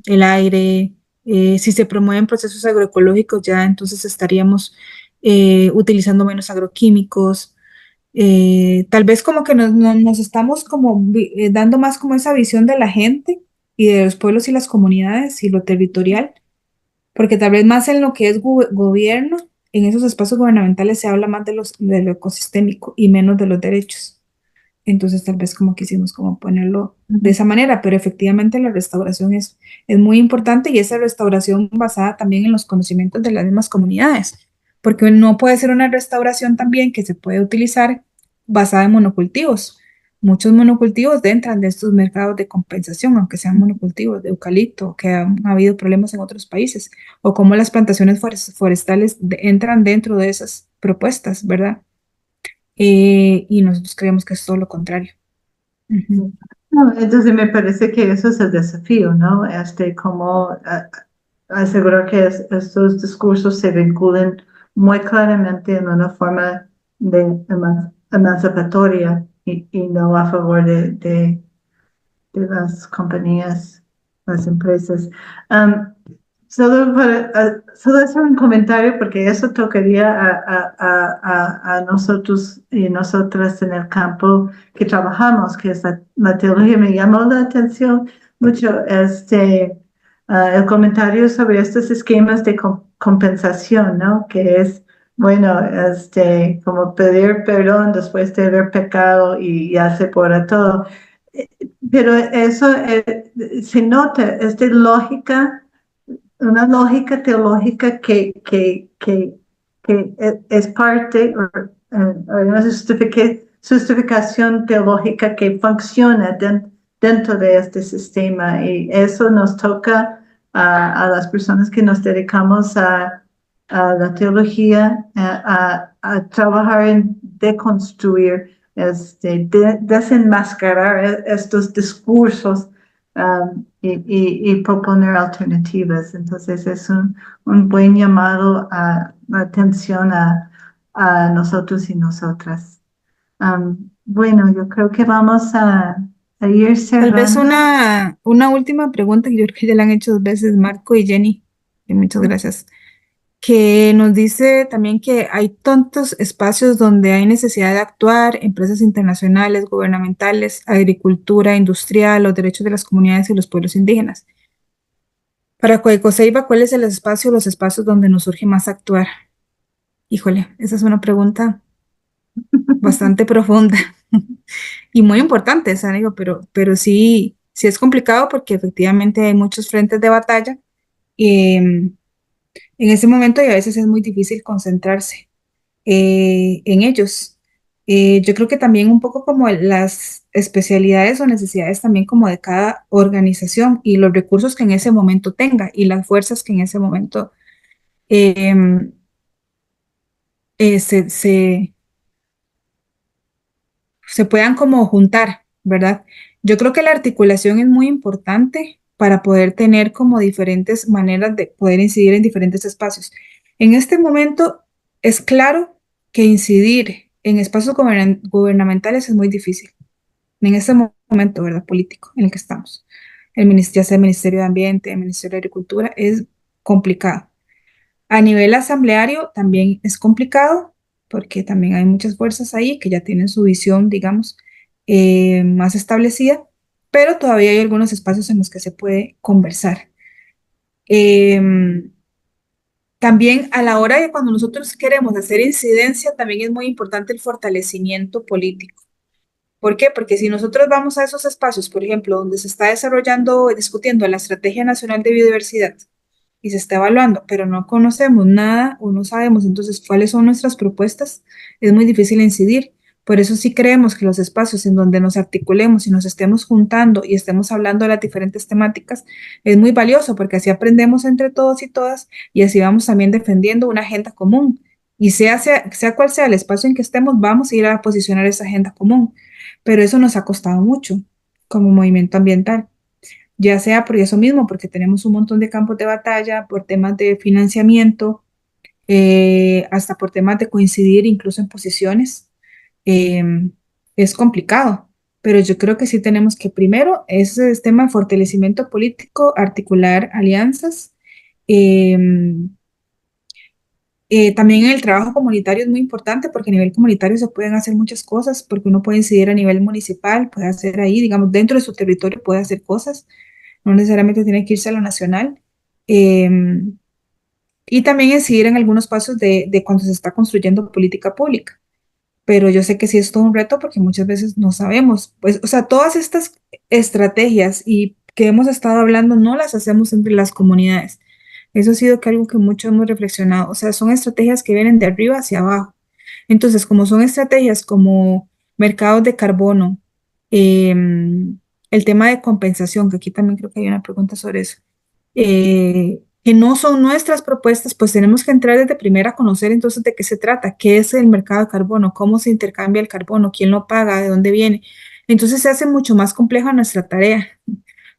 el aire, si se promueven procesos agroecológicos, ya entonces estaríamos utilizando menos agroquímicos. Tal vez como que nos estamos como dando más como esa visión de la gente y de los pueblos y las comunidades y lo territorial, porque tal vez más en lo que es gobierno, en esos espacios gubernamentales se habla más de lo ecosistémico y menos de los derechos. Entonces tal vez como quisimos como ponerlo de esa manera, pero efectivamente la restauración es muy importante y esa restauración basada también en los conocimientos de las mismas comunidades, porque no puede ser una restauración también que se puede utilizar basada en monocultivos. Muchos monocultivos entran de estos mercados de compensación, aunque sean monocultivos de eucalipto, que han habido problemas en otros países, o como las plantaciones forestales entran dentro de esas propuestas, ¿verdad? Y nosotros creemos que es todo lo contrario. Ujú. No, entonces me parece que eso es el desafío, ¿no? Cómo asegurar que estos discursos se vinculen muy claramente en una forma de emancipatoria y no a favor de las compañías, las empresas. Solo hacer un comentario porque eso tocaría a nosotros y nosotras en el campo que trabajamos, que es la teología. Me llamó la atención mucho el comentario sobre estos esquemas de compensación, ¿no? Que es, bueno, como pedir perdón después de haber pecado y ya se borra todo. pero eso se nota, es de lógica, una lógica teológica que es parte, o una justificación teológica que funciona dentro de este sistema, y eso nos toca a las personas que nos dedicamos a la teología, a trabajar en deconstruir, desenmascarar estos discursos y proponer alternativas. Entonces es un buen llamado a atención a nosotros y nosotras. Bueno, yo creo que vamos a ir Tal vez cerrando. una última pregunta que yo creo que ya la han hecho 2 veces Marco y Jenny, y muchas gracias, que nos dice también que hay tantos espacios donde hay necesidad de actuar, empresas internacionales, gubernamentales, agricultura, industrial, los derechos de las comunidades y los pueblos indígenas. Para Coecoseiba, ¿cuál es el espacio o los espacios donde nos surge más actuar? Híjole, esa es una pregunta bastante profunda y muy importante, o sea, digo, pero sí es complicado porque efectivamente hay muchos frentes de batalla en ese momento y a veces es muy difícil concentrarse en ellos. Yo creo que también un poco como las especialidades o necesidades también como de cada organización y los recursos que en ese momento tenga y las fuerzas que en ese momento em, eh, se, se, se puedan como juntar, ¿verdad? Yo creo que la articulación es muy importante para poder tener como diferentes maneras de poder incidir en diferentes espacios. En este momento es claro que incidir en espacios gubernamentales es muy difícil. En este momento, ¿verdad? Político en el que estamos. Ya sea el Ministerio de Ambiente, el Ministerio de Agricultura, es complicado. A nivel asambleario también es complicado porque también hay muchas fuerzas ahí que ya tienen su visión, digamos, más establecida, pero todavía hay algunos espacios en los que se puede conversar. Em, También a la hora de cuando nosotros queremos hacer incidencia, también es muy importante el fortalecimiento político. ¿Por qué? Porque si nosotros vamos a esos espacios, por ejemplo, donde se está desarrollando, discutiendo la Estrategia Nacional de Biodiversidad, y se está evaluando, pero no conocemos nada o no sabemos entonces cuáles son nuestras propuestas, es muy difícil incidir. Por eso sí creemos que los espacios en donde nos articulemos y nos estemos juntando y estemos hablando de las diferentes temáticas es muy valioso porque así aprendemos entre todos y todas y así vamos también defendiendo una agenda común. Y sea cual sea el espacio en que estemos, vamos a ir a posicionar esa agenda común. Pero eso nos ha costado mucho como movimiento ambiental, ya sea por eso mismo, porque tenemos un montón de campos de batalla, por temas de financiamiento, hasta por temas de coincidir incluso en posiciones. eh, es complicado, pero yo creo que sí tenemos que primero, ese es tema de fortalecimiento político, articular alianzas. eh, También el trabajo comunitario es muy importante porque a nivel comunitario se pueden hacer muchas cosas, porque uno puede incidir a nivel municipal, puede hacer ahí, digamos, dentro de su territorio puede hacer cosas, no necesariamente tiene que irse a lo nacional. Eh, y también incidir en algunos pasos de cuando se está construyendo política pública. Pero yo sé que sí es todo un reto porque muchas veces no sabemos. Pues, o sea, todas estas estrategias y que hemos estado hablando no las hacemos entre las comunidades. Eso ha sido que algo que mucho hemos reflexionado. O sea, son estrategias que vienen de arriba hacia abajo. Entonces, como son estrategias como mercados de carbono, el tema de compensación, que aquí también creo que hay una pregunta sobre eso, que no son nuestras propuestas, pues tenemos que entrar desde primera a conocer entonces de qué se trata, qué es el mercado de carbono, cómo se intercambia el carbono, quién lo paga, de dónde viene. Entonces se hace mucho más compleja nuestra tarea.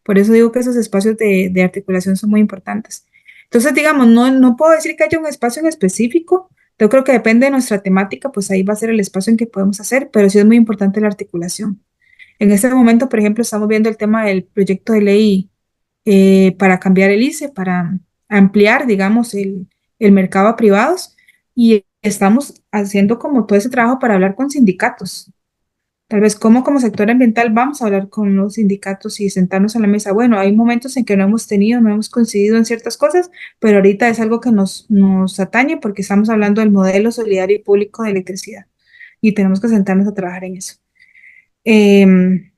Por eso digo que esos espacios de articulación son muy importantes. Entonces, digamos, no puedo decir que haya un espacio en específico. Yo creo que depende de nuestra temática, pues ahí va a ser el espacio en que podemos hacer, pero sí es muy importante la articulación. En este momento, por ejemplo, estamos viendo el tema del proyecto de ley para cambiar el ICE, para ampliar, digamos, el mercado a privados y estamos haciendo como todo ese trabajo para hablar con sindicatos. Tal vez como sector ambiental vamos a hablar con los sindicatos y sentarnos a la mesa. Bueno, hay momentos en que no hemos coincidido en ciertas cosas, pero ahorita es algo que nos atañe porque estamos hablando del modelo solidario y público de electricidad y tenemos que sentarnos a trabajar en eso. Em,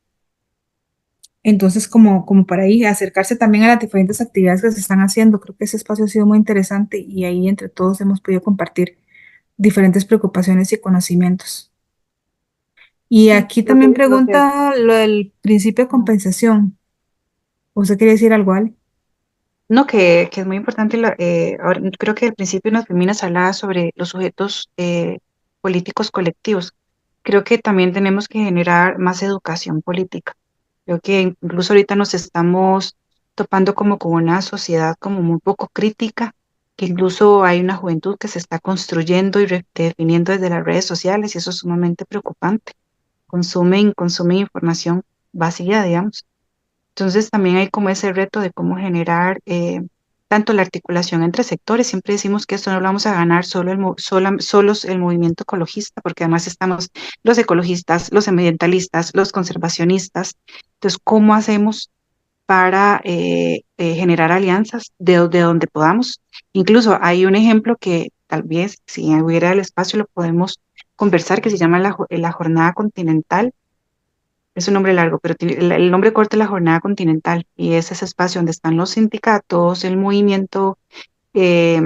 Entonces, como para ahí acercarse también a las diferentes actividades que se están haciendo, creo que ese espacio ha sido muy interesante y ahí entre todos hemos podido compartir diferentes preocupaciones y conocimientos. Y Sí, aquí también pregunta lo del principio de no, compensación. ¿Usted quiere decir algo, Ale? no, que es muy importante. Ahora, creo que al principio nos terminas hablaba sobre los sujetos políticos colectivos. Creo que también tenemos que generar más educación política. Creo que incluso ahorita nos estamos topando como con una sociedad como muy poco crítica, que incluso hay una juventud que se está construyendo y redefiniendo desde las redes sociales y eso es sumamente preocupante. Consumen información vacía, digamos. Entonces también hay como ese reto de cómo generar tanto la articulación entre sectores. Siempre decimos que esto no lo vamos a ganar solos el movimiento ecologista, porque además estamos los ecologistas, los ambientalistas, los conservacionistas. Entonces, ¿cómo hacemos para generar alianzas de donde podamos? Incluso hay un ejemplo que tal vez, si hubiera el espacio, lo podemos conversar, que se llama la Jornada Continental. Es un nombre largo, pero el nombre corto es la Jornada Continental y es ese espacio donde están los sindicatos, el movimiento, eh,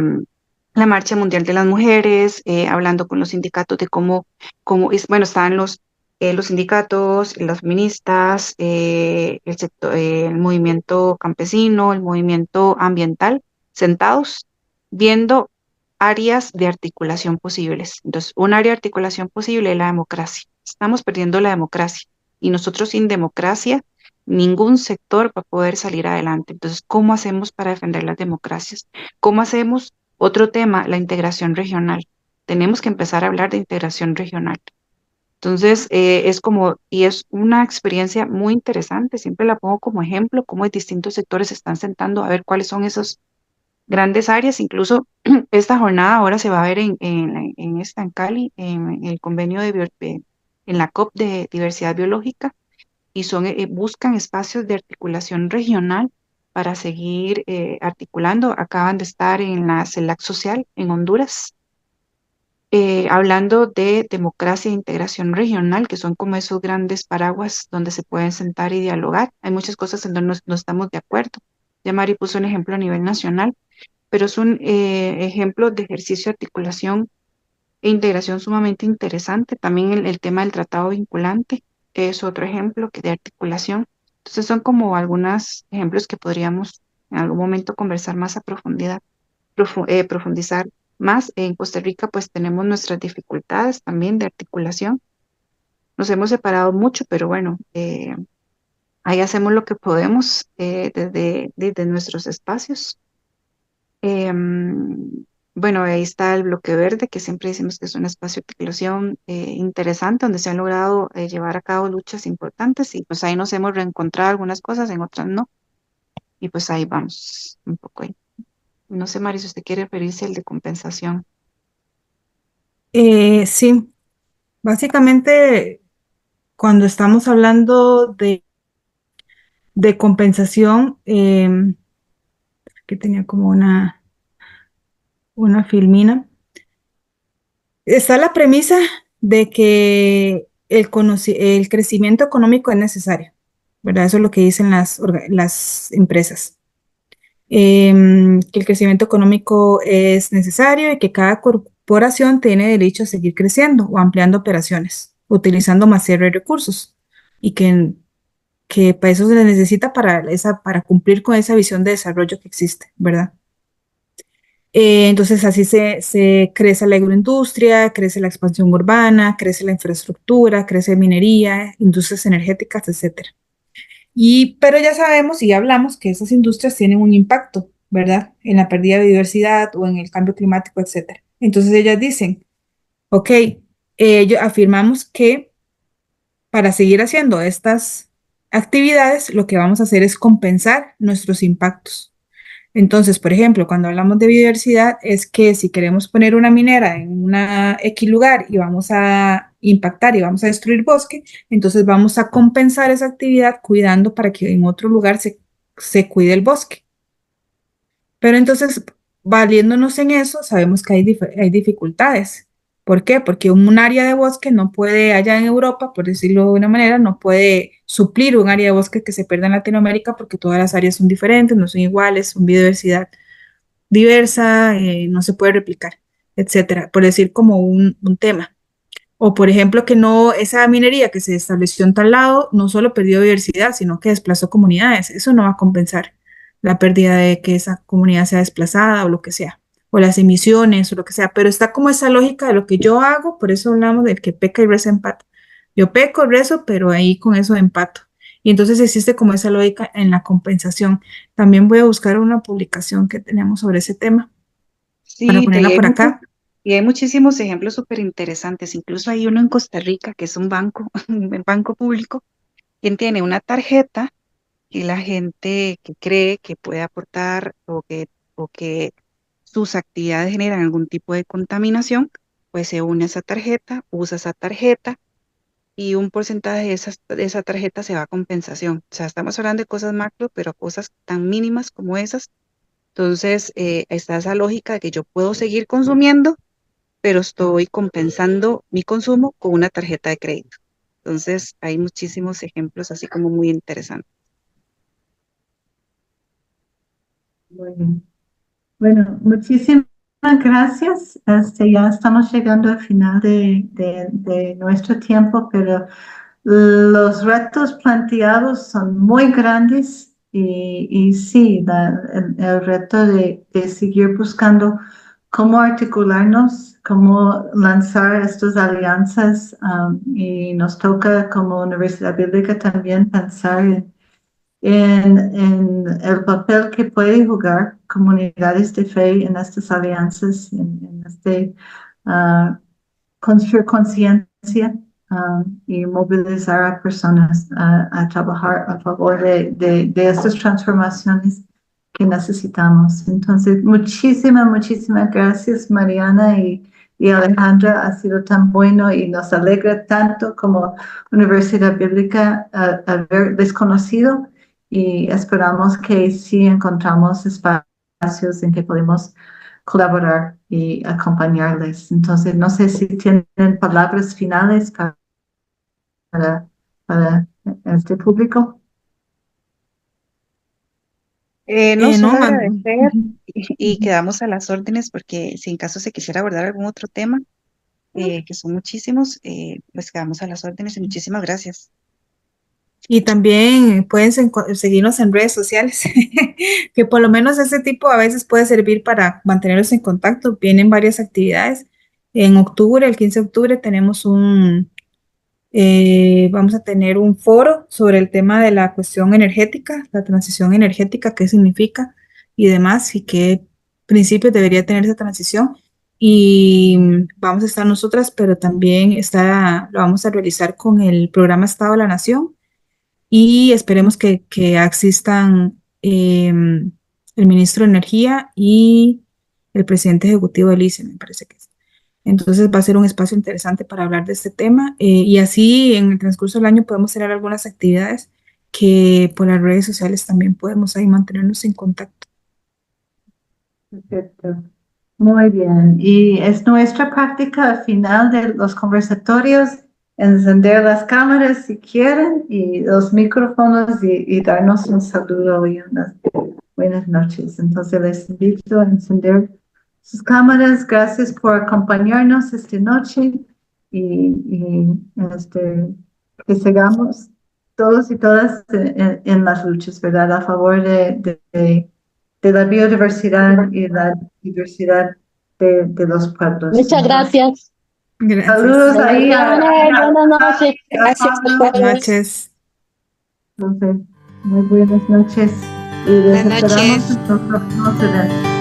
la Marcha Mundial de las Mujeres, hablando con los sindicatos de bueno, están los sindicatos, las feministas, el movimiento campesino, el movimiento ambiental, sentados viendo áreas de articulación posibles. Entonces, un área de articulación posible es la democracia. Estamos perdiendo la democracia y nosotros sin democracia, ningún sector va a poder salir adelante. Entonces, ¿cómo hacemos para defender las democracias? ¿Cómo hacemos? Otro tema, la integración regional. Tenemos que empezar a hablar de integración regional. Entonces, y es una experiencia muy interesante, siempre la pongo como ejemplo, cómo distintos sectores se están sentando a ver cuáles son esas grandes áreas. Incluso esta jornada ahora se va a ver en Cali, en el convenio en la COP de diversidad biológica, y buscan espacios de articulación regional para seguir articulando. Acaban de estar en la CELAC Social en Honduras, hablando de democracia e integración regional, que son como esos grandes paraguas donde se pueden sentar y dialogar. Hay muchas cosas en donde no estamos de acuerdo. Ya Mari puso un ejemplo a nivel nacional, pero es un ejemplo de ejercicio de articulación e integración sumamente interesante. También el tema del tratado vinculante es otro ejemplo de articulación. Entonces son como algunos ejemplos que podríamos en algún momento conversar más a profundidad, profundizar más. En Costa Rica pues tenemos nuestras dificultades también de articulación. Nos hemos separado mucho, pero bueno, ahí hacemos lo que podemos desde nuestros espacios. Bueno, ahí está el bloque verde, que siempre decimos que es un espacio de articulación interesante, donde se han logrado llevar a cabo luchas importantes y pues ahí nos hemos reencontrado algunas cosas, en otras no. Y pues ahí vamos un poco ahí. No sé, Mari, si usted quiere referirse al de compensación. Sí, básicamente cuando estamos hablando de compensación, que tenía como una filmina. Está la premisa de que el crecimiento económico es necesario, ¿verdad? Eso es lo que dicen las empresas. Que el crecimiento económico es necesario y que cada corporación tiene derecho a seguir creciendo o ampliando operaciones, utilizando más serie de recursos y que para eso se le necesita para cumplir con esa visión de desarrollo que existe, ¿verdad? Entonces así se crece la agroindustria, crece la expansión urbana, crece la infraestructura, crece minería, industrias energéticas, etcétera. Pero ya sabemos y ya hablamos que esas industrias tienen un impacto, ¿verdad? En la pérdida de biodiversidad o en el cambio climático, etcétera. Entonces ellas dicen, ok, afirmamos que para seguir haciendo estas actividades, lo que vamos a hacer es compensar nuestros impactos. Entonces, por ejemplo, cuando hablamos de biodiversidad, es que si queremos poner una minera en una X lugar y vamos a impactar y vamos a destruir bosque, entonces vamos a compensar esa actividad cuidando para que en otro lugar se cuide el bosque. Pero entonces, valiéndonos en eso, sabemos que hay dificultades. ¿Por qué? Porque un área de bosque no puede, allá en Europa, por decirlo de una manera, no puede suplir un área de bosque que se pierda en Latinoamérica porque todas las áreas son diferentes, no son iguales, son biodiversidad diversa, no se puede replicar, etcétera, por decir como un tema. O por ejemplo, que no, esa minería que se estableció en tal lado no solo perdió diversidad, sino que desplazó comunidades. Eso no va a compensar la pérdida de que esa comunidad sea desplazada o lo que sea, o las emisiones o lo que sea. Pero está como esa lógica de lo que yo hago, por eso hablamos del que peca y reza empata. Yo peco, rezo, pero ahí con eso empato. Y entonces existe como esa lógica en la compensación. También voy a buscar una publicación que tenemos sobre ese tema para Sí, ponerla por acá. y hay muchísimos ejemplos súper interesantes. Incluso hay uno en Costa Rica que es un banco, un banco público, quien tiene una tarjeta y la gente que cree que puede aportar o que sus actividades generan algún tipo de contaminación, pues se une a esa tarjeta, usa esa tarjeta y un porcentaje de esa tarjeta se va a compensación. O sea, estamos hablando de cosas macro, pero cosas tan mínimas como esas. Entonces, está esa lógica de que yo puedo seguir consumiendo, pero estoy compensando mi consumo con una tarjeta de crédito. Entonces, hay muchísimos ejemplos así como muy interesantes. Muy bien. Bueno, muchísimas gracias. Ya estamos llegando al final de nuestro tiempo, pero los retos planteados son muy grandes y sí, el reto de seguir buscando cómo articularnos, cómo lanzar estas alianzas, y nos toca como Universidad Bíblica también pensar en el papel que puede jugar comunidades de fe en estas alianzas, en este construir conciencia, y movilizar a personas a trabajar a favor de estas transformaciones que necesitamos. Entonces, muchísimas gracias, Mariana y Alejandra. Ha sido tan bueno y nos alegra tanto como Universidad Bíblica haberles conocido, y esperamos que sí encontramos espacios en que podemos colaborar y acompañarles. Entonces, no sé si tienen palabras finales para este público. No, No, solo ma- agradecer ujú. y quedamos a las órdenes porque si en caso se quisiera abordar algún otro tema, que son muchísimos, pues quedamos a las órdenes y muchísimas gracias. Y también pueden seguirnos en redes sociales, que por lo menos ese tipo a veces puede servir para mantenerlos en contacto. Vienen varias actividades. En octubre, el 15 de octubre, vamos a tener un foro sobre el tema de la cuestión energética, la transición energética, qué significa y demás, y qué principios debería tener esa transición. Y vamos a estar nosotras, pero también lo vamos a realizar con el programa Estado de la Nación y esperemos que asistan el ministro de Energía y el presidente ejecutivo del ICE, me parece que es. Entonces va a ser un espacio interesante para hablar de este tema, y así en el transcurso del año podemos tener algunas actividades que por las redes sociales también podemos ahí mantenernos en contacto. Perfecto. Muy bien. Y es nuestra práctica al final de los conversatorios encender las cámaras si quieren y los micrófonos y darnos un saludo y unas buenas noches. Entonces les invito a encender sus cámaras. Gracias por acompañarnos esta noche y que sigamos todos y todas en las luchas, ¿verdad? A favor de la biodiversidad y la diversidad de los pueblos. Muchas gracias. Gracias. Saludos ahí Buenas noches. Gracias a Buenas todos. noches. Entonces, muy buenas noches y les Buenas esperamos noches. en los próximos eventos.